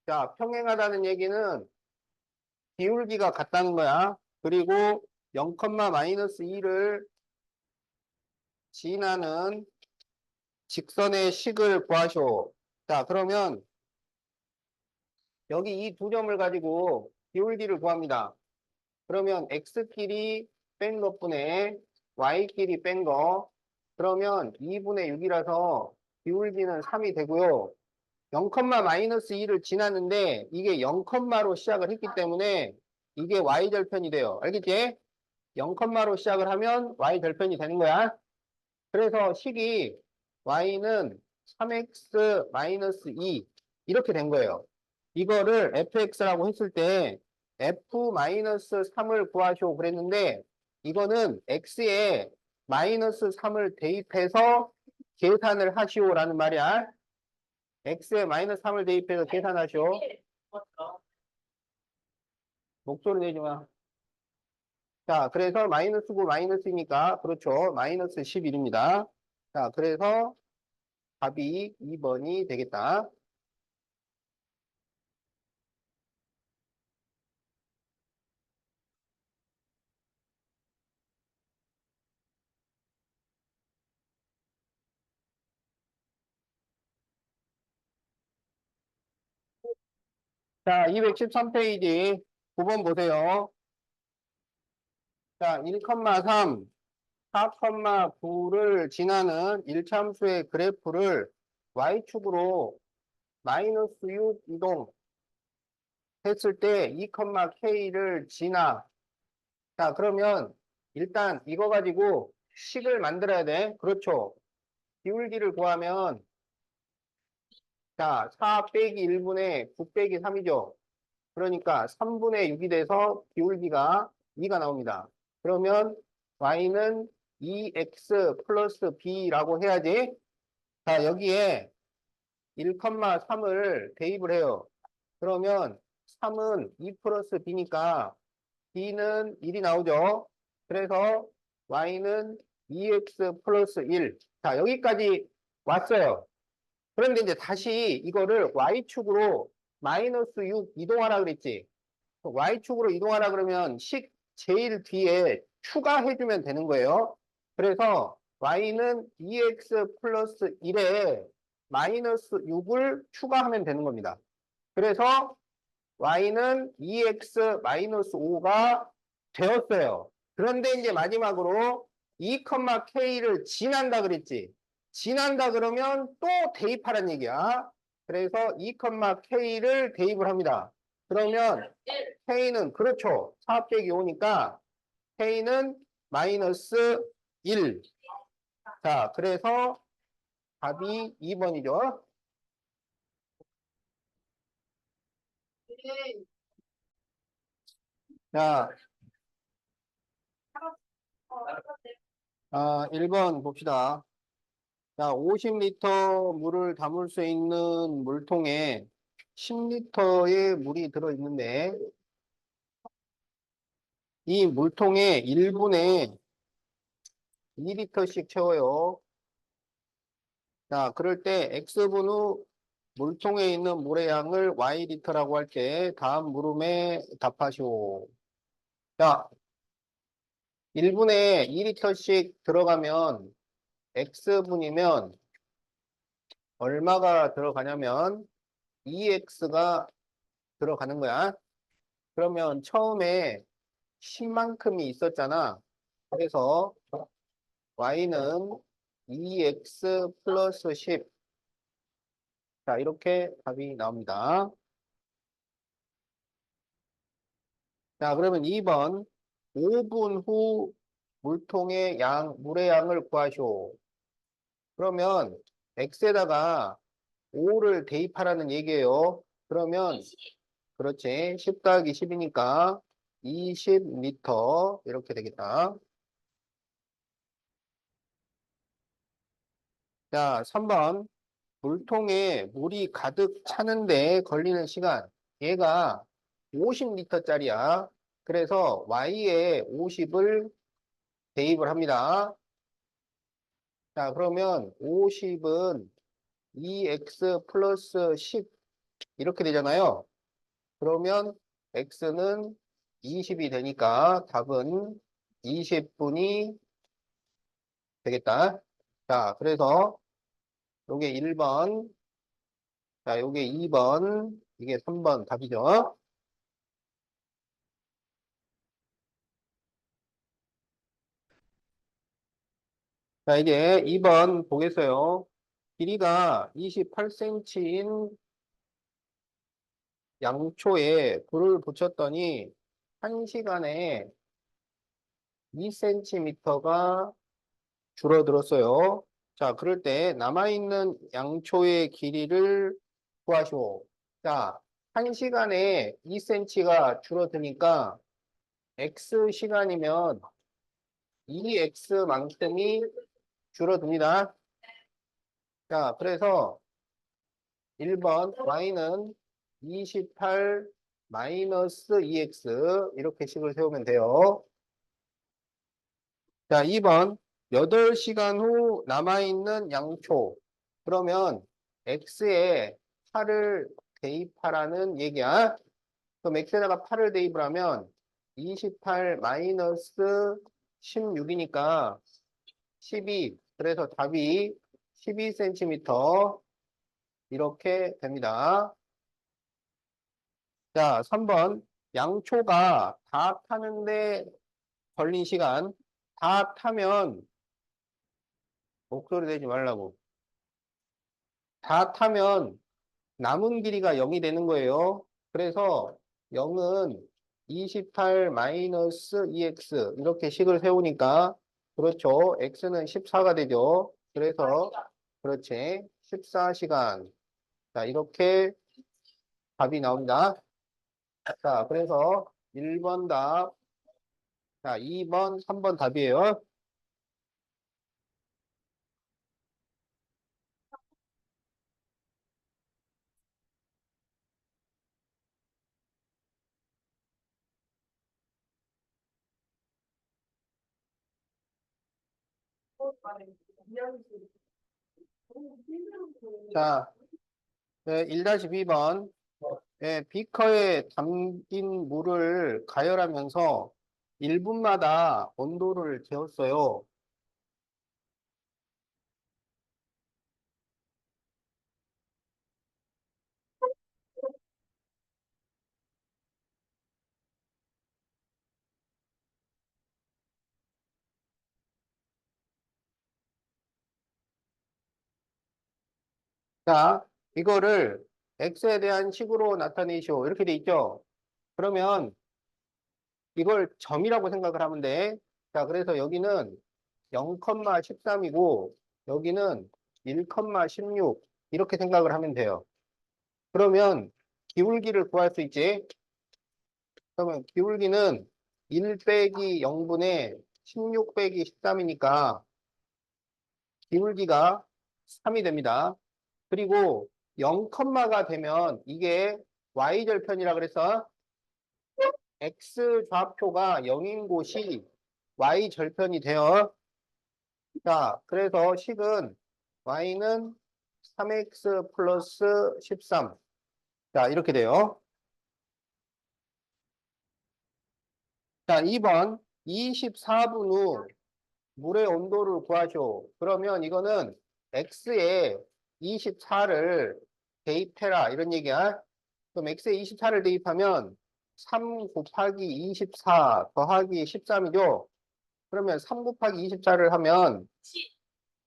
Speaker 1: 자, 평행하다는 얘기는 기울기가 같다는 거야. 그리고 0, 마이너스 2를 지나는 직선의 식을 구하시오. 자, 그러면 여기 이 두 점을 가지고 기울기를 구합니다. 그러면 x끼리 뺀 것분의 y끼리 뺀 거. 그러면 2분의 6이라서 기울기는 3이 되고요. 0, 마이너스 2를 지났는데 이게 0로 시작을 했기 때문에 이게 y절편이 돼요. 알겠지? 0로 시작을 하면 y절편이 되는 거야. 그래서 식이 y는 3x 마이너스 2 이렇게 된 거예요. 이거를 fx라고 했을 때 f 마이너스 3을 구하시오 그랬는데 이거는 x에 마이너스 3을 대입해서 계산을 하시오라는 말이야. x에 마이너스 3을 대입해서 계산하시오. 목소리 내지 마. 자, 그래서 마이너스 9 마이너스니까 그렇죠. 마이너스 11입니다. 자, 그래서 답이 2번이 되겠다. 자, 213페이지 9번 보세요. 자, 1,3, 4,9를 지나는 1참수의 그래프를 y축으로 마이너스 6 이동했을 때 2,k를 지나. 자, 그러면 일단 이거 가지고 식을 만들어야 돼. 그렇죠. 기울기를 구하면 자, 4 빼기 1분의 9 빼기 3이죠. 그러니까 3분의 6이 돼서 기울기가 2가 나옵니다. 그러면 y는 2x 플러스 b라고 해야지. 자, 여기에 1,3을 대입을 해요. 그러면 3은 2 플러스 b니까 b는 1이 나오죠. 그래서 y는 2x 플러스 1. 자, 여기까지 왔어요. 그런데 이제 다시 이거를 y축으로 마이너스 6 이동하라 그랬지. y축으로 이동하라 그러면 식 제일 뒤에 추가해주면 되는 거예요. 그래서 y는 2x 플러스 1에 마이너스 6을 추가하면 되는 겁니다. 그래서 y는 2x 마이너스 5가 되었어요. 그런데 이제 마지막으로 2,k를 지난다 그랬지. 지난다 그러면 또 대입하라는 얘기야. 그래서 2,k를 대입을 합니다. 그러면 K는 그렇죠. 4 빼기 5니까 K는 마이너스 1. 자, 그래서 답이 2번이죠. 자, 1번 봅시다. 자, 50리터 물을 담을 수 있는 물통에 10리터의 물이 들어있는데 이 물통에 1분에 2리터씩 채워요. 자, 그럴 때 X분 후 물통에 있는 물의 양을 Y리터라고 할 때 다음 물음에 답하시오. 자, 1분에 2리터씩 들어가면 X분이면 얼마가 들어가냐면 2X가 들어가는 거야. 그러면 처음에 10만큼이 있었잖아. 그래서 Y는 2X 플러스 10. 자, 이렇게 답이 나옵니다. 자, 그러면 2번. 5분 후 물의 양을 구하시오. 그러면 X에다가 5를 대입하라는 얘기예요. 그러면, 그렇지. 10 더하기 10이니까 20리터. 이렇게 되겠다. 자, 3번. 물통에 물이 가득 차는데 걸리는 시간. 얘가 50리터짜리야. 그래서 Y에 50을 대입을 합니다. 자, 그러면 50은 2x 플러스 10 이렇게 되잖아요. 그러면 x는 20이 되니까 답은 20분이 되겠다. 자, 그래서 요게 1번, 자, 요게 2번, 이게 3번 답이죠. 자, 이제 2번 보겠어요. 길이가 28cm인 양초에 불을 붙였더니 1시간에 2cm가 줄어들었어요. 자, 그럴 때 남아있는 양초의 길이를 구하시오. 자, 1시간에 2cm가 줄어드니까 x시간이면 2x만큼이 줄어듭니다. 자, 그래서 1번 y는 28 마이너스 2x 이렇게 식을 세우면 돼요. 자, 2번 8시간 후 남아있는 양초. 그러면 x에 8을 대입하라는 얘기야. 그럼 x에다가 8을 대입을 하면 28 마이너스 16이니까 12. 그래서 답이 12cm 이렇게 됩니다. 자, 3번 양초가 다 타는데 걸린 시간. 다 타면 목소리 내지 말라고. 다 타면 남은 길이가 0이 되는 거예요. 그래서 0은 28 마이너스 2x 이렇게 식을 세우니까 그렇죠. x는 14가 되죠. 그래서 그렇지. 14시간. 자, 이렇게 답이 나옵니다. 자, 그래서 1번 답, 자, 2번, 3번 답이에요. 자, 네, 1-2번. 네, 비커에 담긴 물을 가열하면서 1분마다 온도를 재었어요. 자, 이거를 x에 대한 식으로 나타내시오. 이렇게 돼 있죠? 그러면 이걸 점이라고 생각을 하면 돼. 자, 그래서 여기는 0,13이고 여기는 1,16 이렇게 생각을 하면 돼요. 그러면 기울기를 구할 수 있지? 그러면 기울기는 1 빼기 0분의 16 빼기 13이니까 기울기가 3이 됩니다. 그리고 0가 되면 이게 y절편이라 그래서 x 좌표가 0인 곳이 y절편이 돼요. 자, 그래서 식은 y는 3x 플러스 13. 자, 이렇게 돼요. 자, 2번 24분 후 물의 온도를 구하시오. 그러면 이거는 x에 24를 대입해라 이런 얘기야. 그럼 x에 24를 대입하면 3 곱하기 24 더하기 13이죠. 그러면 3 곱하기 24를 하면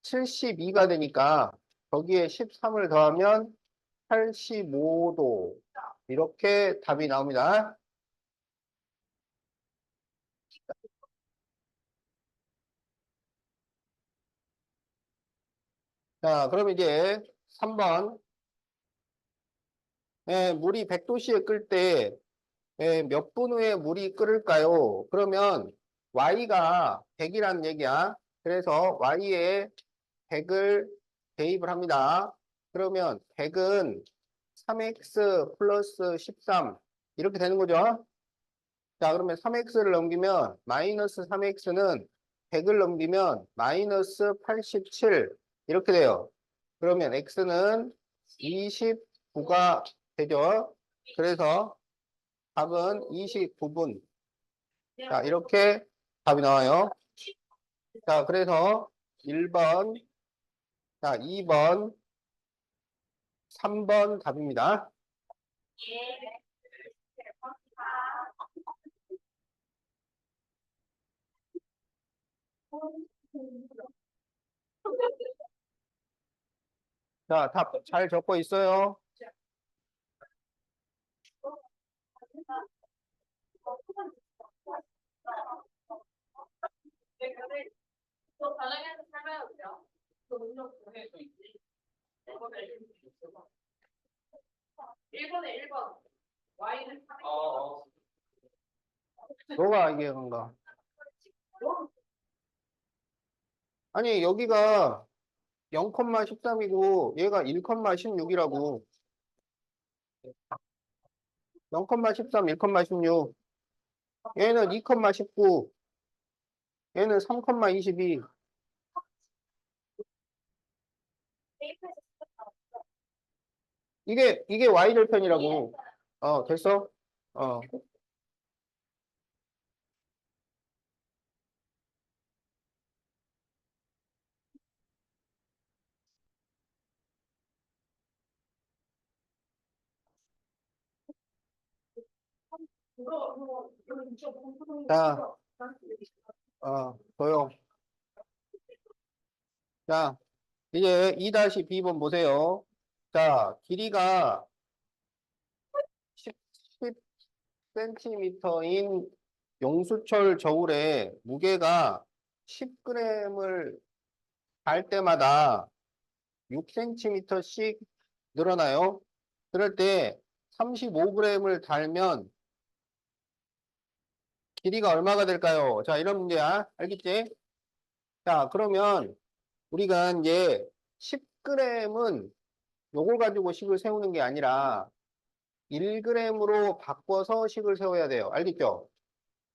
Speaker 1: 72가 되니까 거기에 13을 더하면 85도 이렇게 답이 나옵니다. 자, 그럼 이제 3번 물이 100도씨에 끓을 때 몇 분 후에 물이 끓을까요? 그러면 y가 100이라는 얘기야. 그래서 y에 100을 대입을 합니다. 그러면 100은 3x 플러스 13 이렇게 되는 거죠. 자, 그러면 3x를 넘기면 마이너스 3x는 100을 넘기면 마이너스 87 이렇게 돼요. 그러면 x는 29가 되죠. 그래서 답은 29분. 자, 이렇게 답이 나와요. 자, 그래서 1번, 자, 2번, 3번 답입니다. 자, 답 잘 적고 있어요.
Speaker 2: 또 가능해서 설명해주세요. 또 운동 보내줘 있지. 1번에 1번. Y는 3.
Speaker 1: 너가 얘기한 거. 아니, 여기가 0,13이고 얘가 1,16이라고. 0,13, 1,16. 얘는 2,19. 얘는 3,22. 이게 Y절편이라고. 됐어? 어. 자, 조용. 자, 이제 2-B번 보세요. 자, 길이가 10cm인 용수철 저울에 무게가 10g을 달 때마다 6cm씩 늘어나요. 그럴 때 35g을 달면 길이가 얼마가 될까요? 자, 이런 문제야. 알겠지? 자, 그러면 우리가 이제 10g은 요걸 가지고 식을 세우는 게 아니라 1g으로 바꿔서 식을 세워야 돼요. 알겠죠?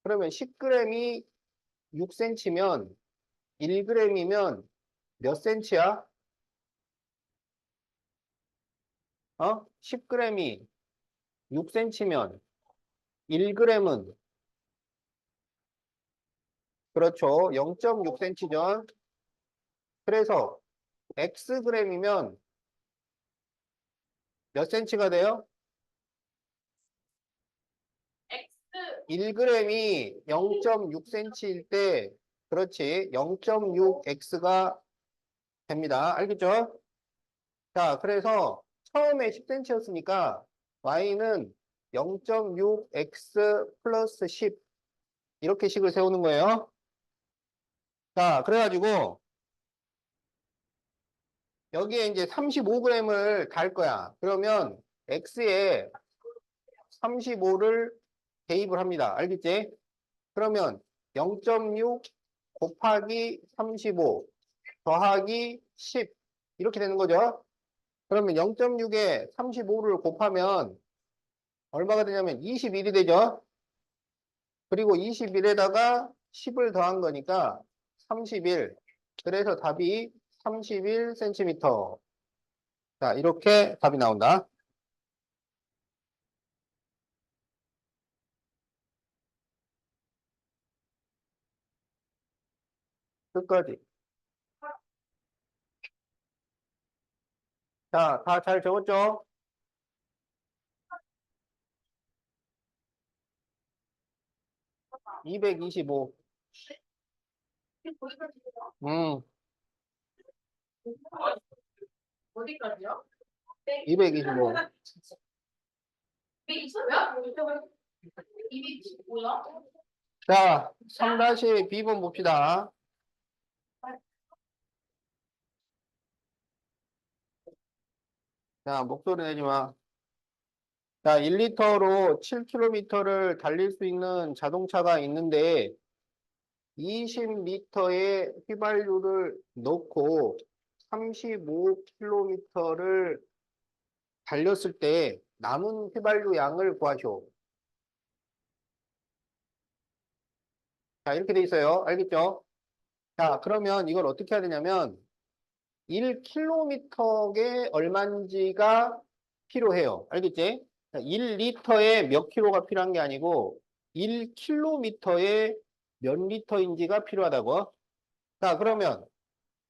Speaker 1: 그러면 10g이 6cm면 1g이면 몇 cm야? 10g이 6cm면 1g은 그렇죠. 0.6cm죠. 그래서 xg이면 몇 cm가 돼요?
Speaker 2: X
Speaker 1: 1g이 0.6cm일 때 그렇지. 0.6x가 됩니다. 알겠죠? 자, 그래서 처음에 10cm였으니까 y는 0.6x 플러스 10 이렇게 식을 세우는 거예요. 자, 그래가지고 여기에 이제 35g을 달 거야. 그러면 x에 35를 대입을 합니다. 알겠지? 그러면 0.6 곱하기 35 더하기 10 이렇게 되는 거죠. 그러면 0.6에 35를 곱하면 얼마가 되냐면 21이 되죠. 그리고 21에다가 10을 더한 거니까 31. 그래서 답이 31cm. 자, 이렇게 답이 나온다. 끝까지. 자, 다 잘 적었죠? 225. 음,
Speaker 2: 어디까지요?
Speaker 1: 225.
Speaker 2: 225야? 225야?
Speaker 1: 자, 3-B번 봅시다. 자, 목소리 내지 마. 자, 1리터로 7km를 달릴 수 있는 자동차가 있는데 20리터의 휘발유를 넣고 35km를 달렸을 때 남은 휘발유 양을 구하시오. 자, 이렇게 돼 있어요. 알겠죠? 자, 그러면 이걸 어떻게 해야 되냐면 1km에 얼마인지가 필요해요. 알겠지? 1리터에 몇 킬로가 필요한 게 아니고 1km에 몇 리터인지가 필요하다고. 자, 그러면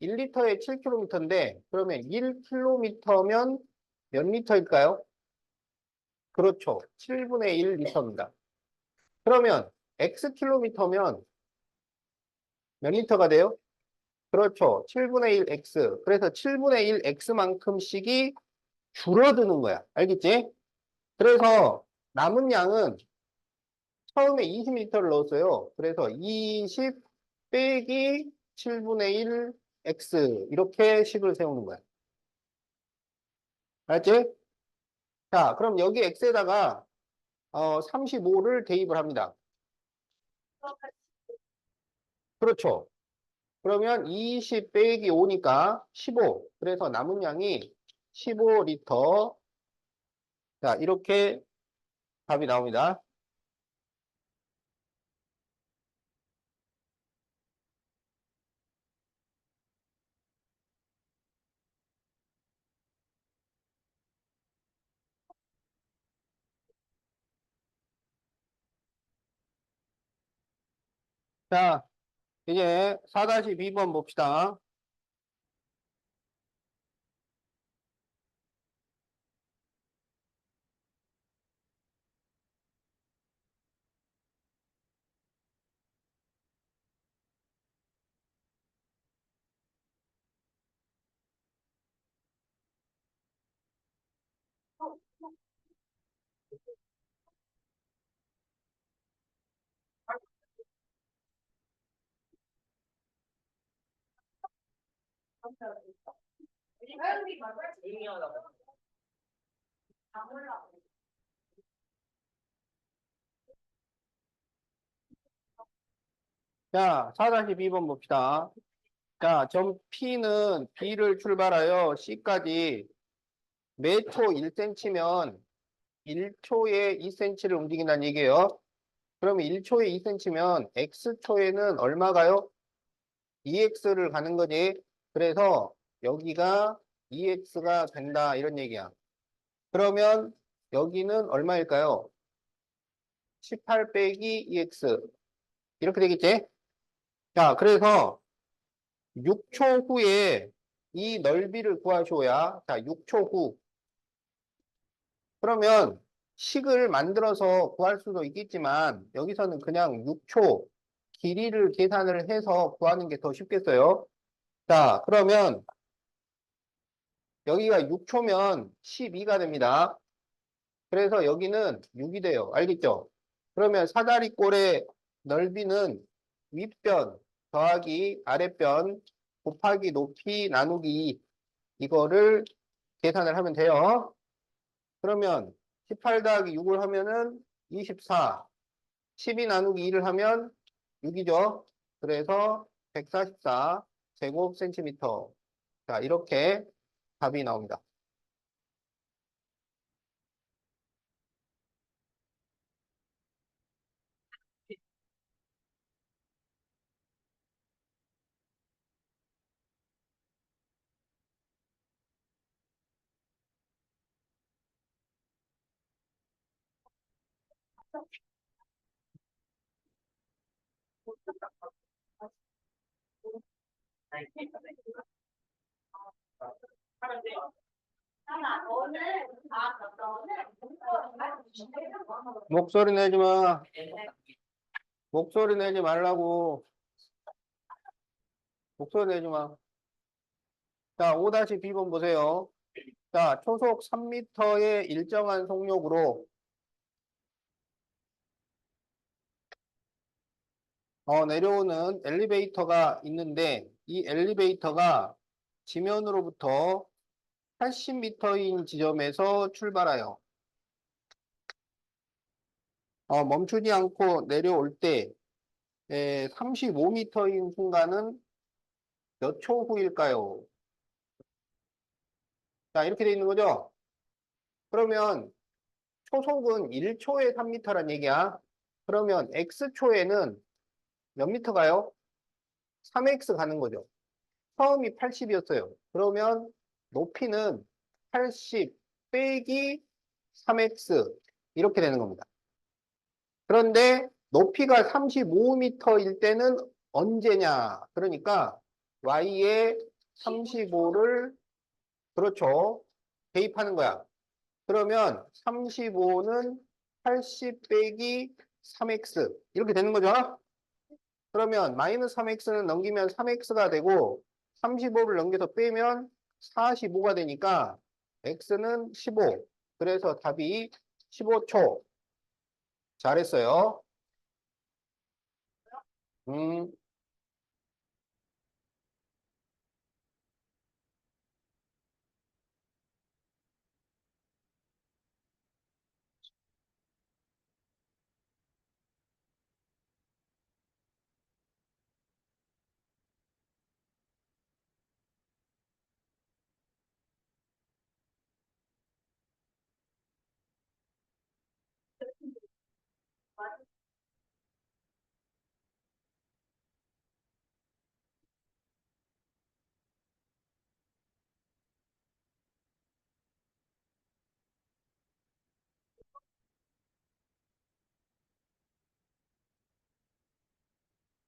Speaker 1: 1리터에 7km인데 그러면 1km면 몇 리터일까요? 그렇죠. 7분의 1 리터입니다. 그러면 X킬로미터면 몇 리터가 돼요? 그렇죠. 7분의 1 X. 그래서 7분의 1 X만큼씩이 줄어드는 거야. 알겠지? 그래서 남은 양은 처음에 20리터를 넣었어요. 그래서 20 빼기 7분의 1 X. 이렇게 식을 세우는 거야. 알았지? 자, 그럼 여기 X에다가 35를 대입을 합니다. 그렇죠. 그러면 20 빼기 5니까 15. 그래서 남은 양이 15리터. 자, 이렇게 답이 나옵니다. 자, 이제 4-2번 봅시다. 자, 4-2번 봅시다. 자, 점 P는 B를 출발하여 C까지 매 초 1cm면 1초에 2cm를 움직인다는 얘기예요. 그러면 1초에 2cm면 X초에는 얼마가요? 2X를 가는 거지. 그래서 여기가 2X가 된다. 이런 얘기야. 그러면 여기는 얼마일까요? 18 빼기 2X. 이렇게 되겠지? 자, 그래서 6초 후에 이 넓이를 구하셔야, 자, 6초 후. 그러면 식을 만들어서 구할 수도 있겠지만, 여기서는 그냥 6초 길이를 계산을 해서 구하는 게 더 쉽겠어요. 자, 그러면 여기가 6초면 12가 됩니다. 그래서 여기는 6이 돼요. 알겠죠? 그러면 사다리꼴의 넓이는 윗변 더하기 아랫변 곱하기 높이 나누기 2. 이거를 계산을 하면 돼요. 그러면 18 더하기 6을 하면은 24. 12 나누기 2를 하면 6이죠. 그래서 144 제곱센티미터. 자, 이렇게 답이 나옵니다. 목소리 내지 마. 목소리 내지 말라고. 목소리 내지 마. 자, 5-B번 보세요. 자, 초속 3m의 일정한 속력으로 내려오는 엘리베이터가 있는데 이 엘리베이터가 지면으로부터 80m인 지점에서 출발하여 멈추지 않고 내려올 때 35m인 순간은 몇 초 후일까요? 자, 이렇게 돼 있는 거죠? 그러면 초속은 1초에 3m란 얘기야. 그러면 X초에는 몇 미터가요? 3x 가는 거죠. 처음이 80이었어요. 그러면 높이는 80 빼기 3x 이렇게 되는 겁니다. 그런데 높이가 35m일 때는 언제냐? 그러니까 y에 35를 그렇죠. 대입하는 거야. 그러면 35는 80 빼기 3x 이렇게 되는 거죠. 그러면 마이너스 3x는 넘기면 3x가 되고 35를 넘겨서 빼면 45가 되니까 x는 15. 그래서 답이 15초. 잘했어요. 음,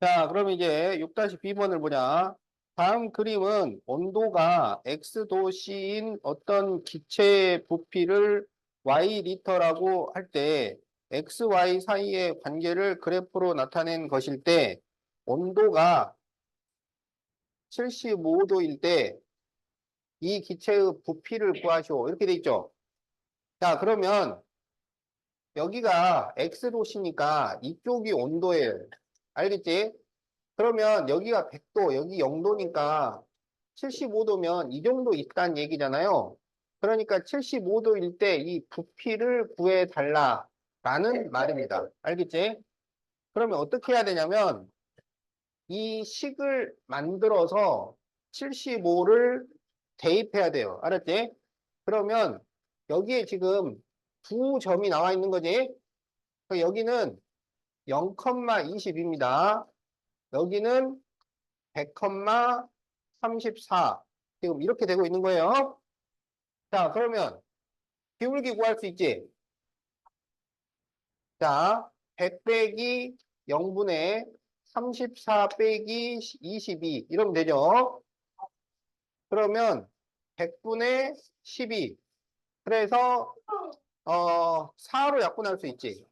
Speaker 1: 자, 그럼 이제 6-B번을 보자. 다음 그림은 온도가 X도시인 어떤 기체의 부피를 Y리터라고 할 때 XY 사이의 관계를 그래프로 나타낸 것일 때 온도가 75도일 때 이 기체의 부피를 구하시오. 이렇게 돼 있죠. 자, 그러면 여기가 X도시니까 이쪽이 온도예요. 알겠지? 그러면 여기가 100도, 여기 0도니까 75도면 이 정도 있다는 얘기잖아요. 그러니까 75도일 때 이 부피를 구해달라라는 말입니다. 알겠지? 그러면 어떻게 해야 되냐면 이 식을 만들어서 75를 대입해야 돼요. 알았지? 그러면 여기에 지금 두 점이 나와 있는 거지? 여기는 0,20입니다. 여기는 100,34. 지금 이렇게 되고 있는 거예요. 자, 그러면 기울기 구할 수 있지? 자, 100 빼기 0분의 34 빼기 22. 이러면 되죠? 그러면 100분의 12. 그래서 4로 약분할 수 있지.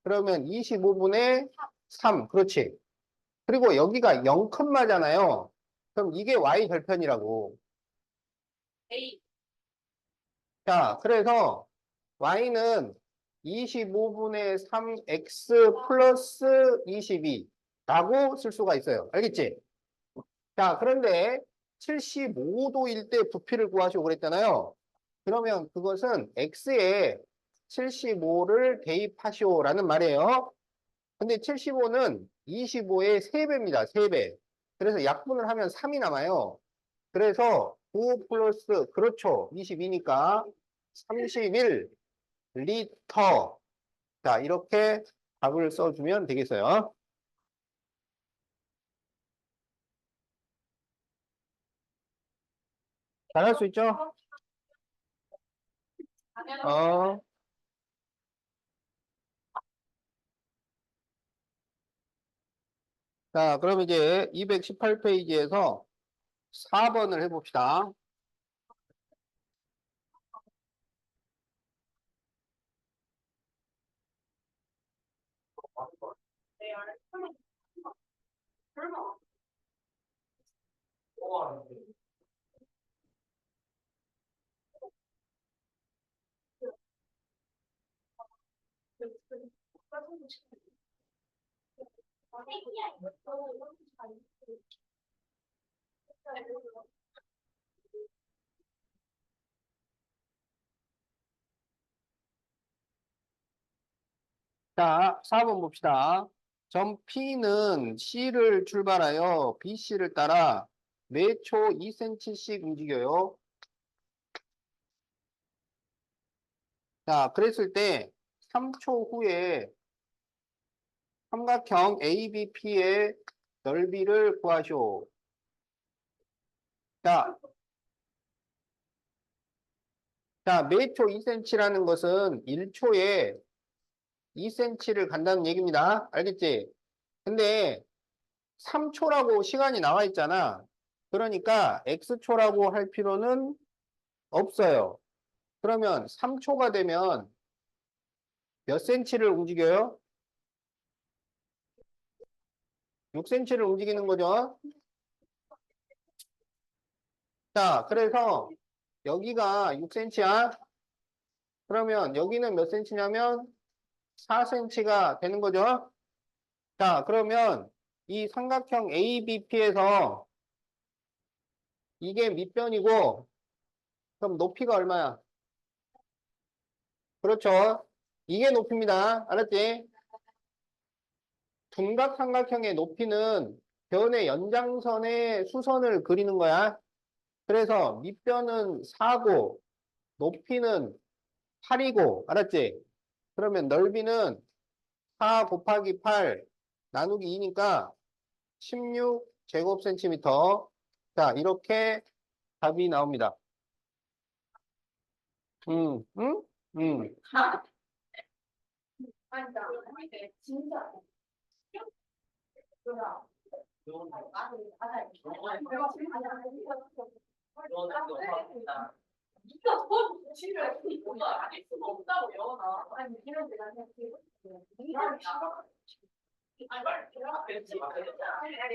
Speaker 1: 그러면 25분의 3. 그렇지. 그리고 여기가 0, 잖아요. 그럼 이게 y 절편이라고.
Speaker 2: A
Speaker 1: 자, 그래서 y는 25분의 3x 플러스 22라고 쓸 수가 있어요. 알겠지? 자, 그런데 75도일 때 부피를 구하시고 그랬잖아요. 그러면 그것은 x에 75를 대입하시오라는 말이에요. 근데 75는 25의 3배입니다. 3배. 그래서 약분을 하면 3이 남아요. 그래서 9 플러스, 그렇죠. 22니까 31 리터. 자, 이렇게 답을 써주면 되겠어요. 잘할 수 있죠? 어, 자, 그럼 이제 218페이지에서 4번을 해봅시다. 자, 4번 봅시다. 점 P는 C를 출발하여 BC를 따라 매초 2cm씩 움직여요. 자, 그랬을 때 3초 후에 삼각형 ABP의 넓이를 구하시오. 자, 매초 2cm라는 것은 1초에 2cm를 간다는 얘기입니다. 알겠지? 근데 3초라고 시간이 나와 있잖아. 그러니까 x초라고 할 필요는 없어요. 그러면 3초가 되면 몇 cm를 움직여요? 6cm를 움직이는 거죠. 자, 그래서 여기가 6cm야. 그러면 여기는 몇 cm냐면 4cm가 되는 거죠. 자, 그러면 이 삼각형 ABP에서 이게 밑변이고, 그럼 높이가 얼마야? 그렇죠. 이게 높이입니다. 알았지? 둔각 삼각형의 높이는 변의 연장선의 수선을 그리는 거야. 그래서 밑변은 4고, 높이는 8이고, 알았지? 그러면 넓이는 4 곱하기 8 나누기 2니까 16제곱센티미터. 자, 이렇게 답이 나옵니다. 응? 응.
Speaker 2: 아니, 나 진짜. 네가 더 지를 이거가 아닐 수가 없다고 영원아. 아니 이런 데가 그냥 이런 아니 빨리 들어가. 빨리 연습 맞아. 아니 맞아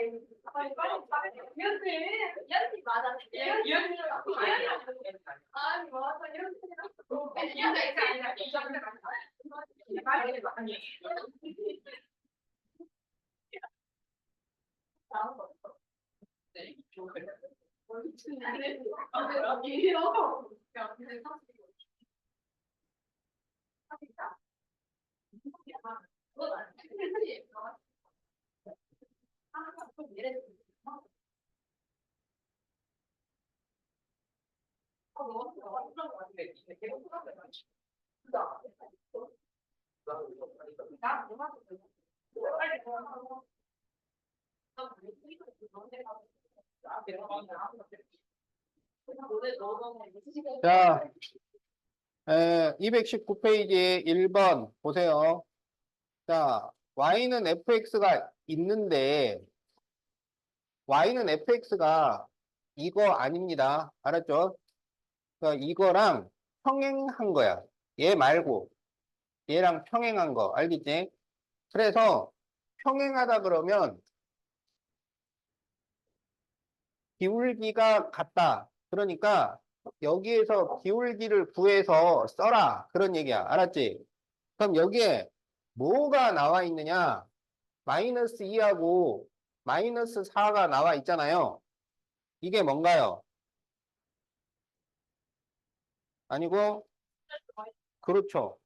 Speaker 1: 자, 219페이지에 1번 보세요. 자, y는 fx가 있는데, y는 fx가 이거 아닙니다. 알았죠? 그러니까 이거랑 평행한 거야. 얘 말고, 얘랑 평행한 거. 알겠지? 그래서 평행하다 그러면 기울기가 같다. 그러니까 여기에서 기울기를 구해서 써라. 그런 얘기야. 알았지? 그럼 여기에 뭐가 나와 있느냐? 마이너스 2하고 마이너스 4가 나와 있잖아요. 이게 뭔가요? 아니고, 그렇죠.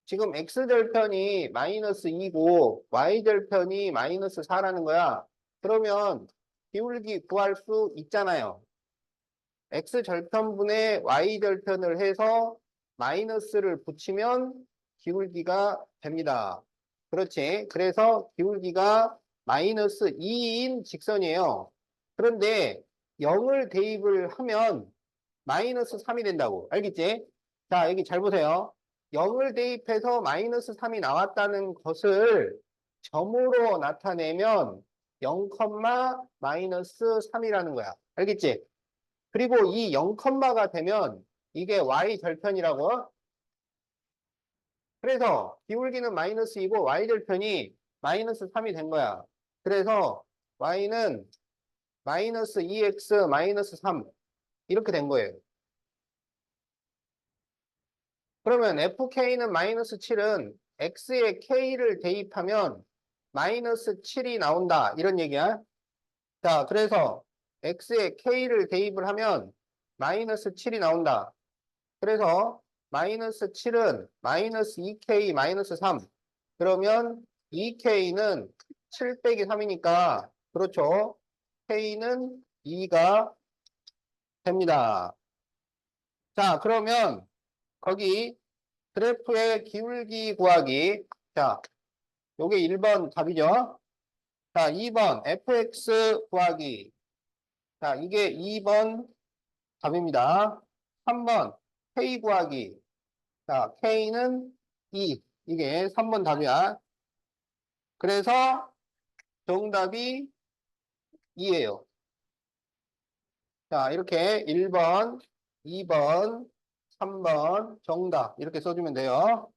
Speaker 1: 지금 x절편이 마이너스 2고 y절편이 마이너스 4라는 거야. 그러면 기울기 구할 수 있잖아요. x절편분의 y절편을 해서 마이너스를 붙이면 기울기가 됩니다. 그렇지. 그래서 기울기가 마이너스 2인 직선이에요. 그런데 0을 대입을 하면 마이너스 3이 된다고. 알겠지? 자, 여기 잘 보세요. 0을 대입해서 마이너스 3이 나왔다는 것을 점으로 나타내면 0, 마이너스 3이라는 거야. 알겠지? 그리고 이 0가 되면 이게 y 절편이라고. 그래서 기울기는 마이너스 2고 y 절편이 마이너스 3이 된 거야. 그래서 y는 마이너스 2x 마이너스 3 이렇게 된 거예요. 그러면 fk는 마이너스 7은 x에 k를 대입하면 마이너스 7이 나온다. 이런 얘기야. 자, 그래서 x에 k를 대입을 하면 마이너스 7이 나온다. 그래서 마이너스 7은 마이너스 2k 마이너스 3. 그러면 2k는 7 빼기 3이니까 그렇죠. k는 2가 됩니다. 자, 그러면 거기 그래프의 기울기 구하기. 자, 요게 1번 답이죠. 자, 2번 fx 구하기. 자, 이게 2번 답입니다. 3번 k 구하기. 자, k는 2. 이게 3번 답이야. 그래서 정답이 2예요. 자, 이렇게 1번, 2번, 3번 정답 이렇게 써주면 돼요.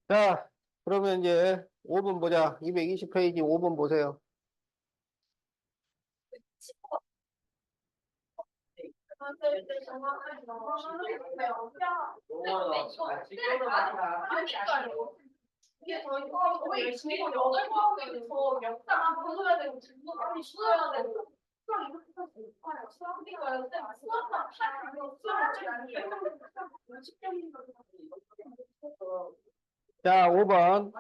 Speaker 1: 자, 그러면 이제 5번 보자. 220페이지 5번 보세요.
Speaker 2: 이게 저희가 거의 열심히 8과목에서 역사 보셔야 되고 중국 많이 쉬어야 되고 수학 이렇게 해서 수학 이거요. 수학만 하면 수학을 아니에요. 10점인 거
Speaker 1: 자, 5번.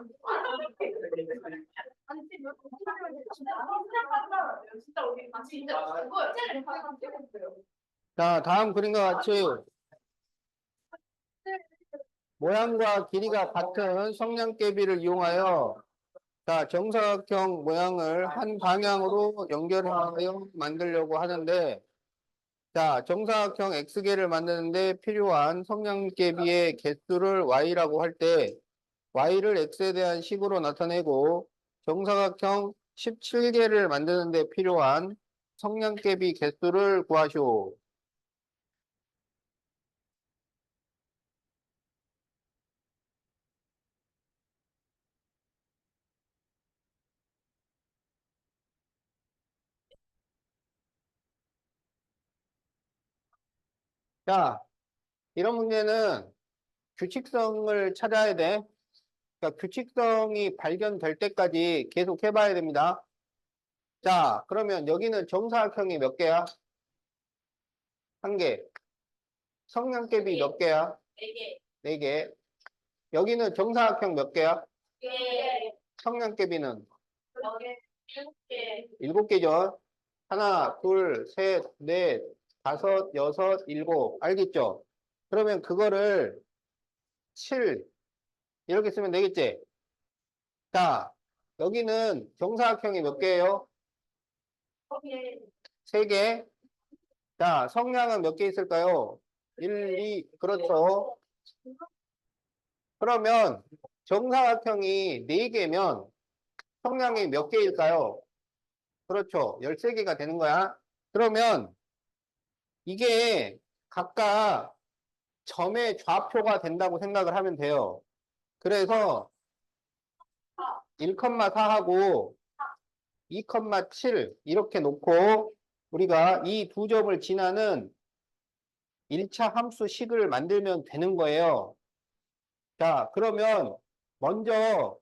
Speaker 2: 아니 지금 진짜 우리 진짜 그거 쟤를 가서 찍었어요.
Speaker 1: 자, 다음 그림과 같이 모양과 길이가 같은 성냥개비를 이용하여 자, 정사각형 모양을 한 방향으로 연결하여 만들려고 하는데 자, 정사각형 X개를 만드는데 필요한 성냥개비의 개수를 Y라고 할 때 Y를 X에 대한 식으로 나타내고 정사각형 17개를 만드는데 필요한 성냥개비 개수를 구하시오. 자, 이런 문제는 규칙성을 찾아야 돼. 그러니까 규칙성이 발견될 때까지 계속 해봐야 됩니다. 자, 그러면 여기는 정사각형이 몇 개야? 한 개. 성냥개비 몇 개야?
Speaker 2: 4개.
Speaker 1: 네 개. 여기는 정사각형 몇 개야?
Speaker 2: 4개.
Speaker 1: 성냥개비는
Speaker 2: 7개. 7개.
Speaker 1: 7개죠. 하나, 둘, 셋, 넷, 다섯, 여섯, 일곱. 알겠죠? 그러면 그거를 7 이렇게 쓰면 되겠지? 자, 여기는 정사각형이 몇 개예요? 3개. 자, 성량은 몇 개 있을까요? 1, 2, 그렇죠. 그러면 정사각형이 4개면 성량이 몇 개일까요? 그렇죠. 13개가 되는 거야. 그러면 이게 각각 점의 좌표가 된다고 생각을 하면 돼요. 그래서 1,4하고 2,7 이렇게 놓고 우리가 이 두 점을 지나는 1차 함수식을 만들면 되는 거예요. 자, 그러면 먼저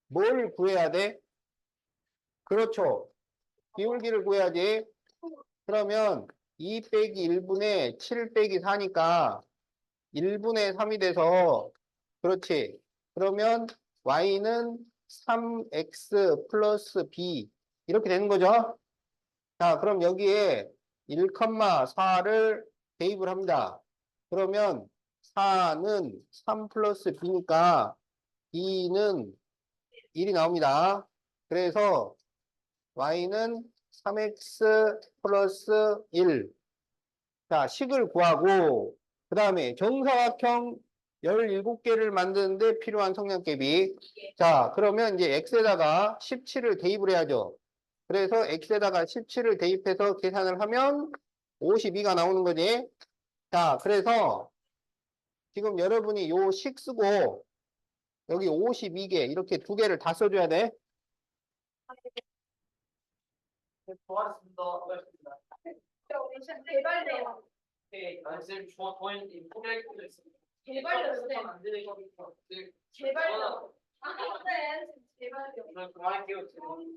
Speaker 1: 뭘 구해야 돼? 그렇죠. 기울기를 구해야지. 그러면 2 빼기 1분의 7 빼기 4니까 1분의 3이 돼서 그렇지. 그러면 y는 3x 플러스 b 이렇게 되는 거죠. 자, 그럼 여기에 1,4를 대입을 합니다. 그러면 4는 3 플러스 b니까 b는 1이 나옵니다. 그래서 y는 3x 플러스 1. 자, 식을 구하고, 그 다음에 정사각형 17개를 만드는데 필요한 성량값이. 자, 그러면 이제 x에다가 17을 대입을 해야죠. 그래서 x에다가 17을 대입해서 계산을 하면 52가 나오는 거지. 자, 그래서 지금 여러분이 요 식 쓰고 여기 52개 이렇게 두 개를 다 써줘야 돼.
Speaker 3: 좋았습니다. 고맙습니다.
Speaker 2: 우리 진짜 개발돼요.
Speaker 3: 네, 아, 선생님 저희는 포기할 것도 있습니다.
Speaker 2: 개발됐어요.
Speaker 3: 안 되는 거니까.
Speaker 2: 개발돼요. 아, 근데 개발돼요.
Speaker 3: 그만할게요. 지금.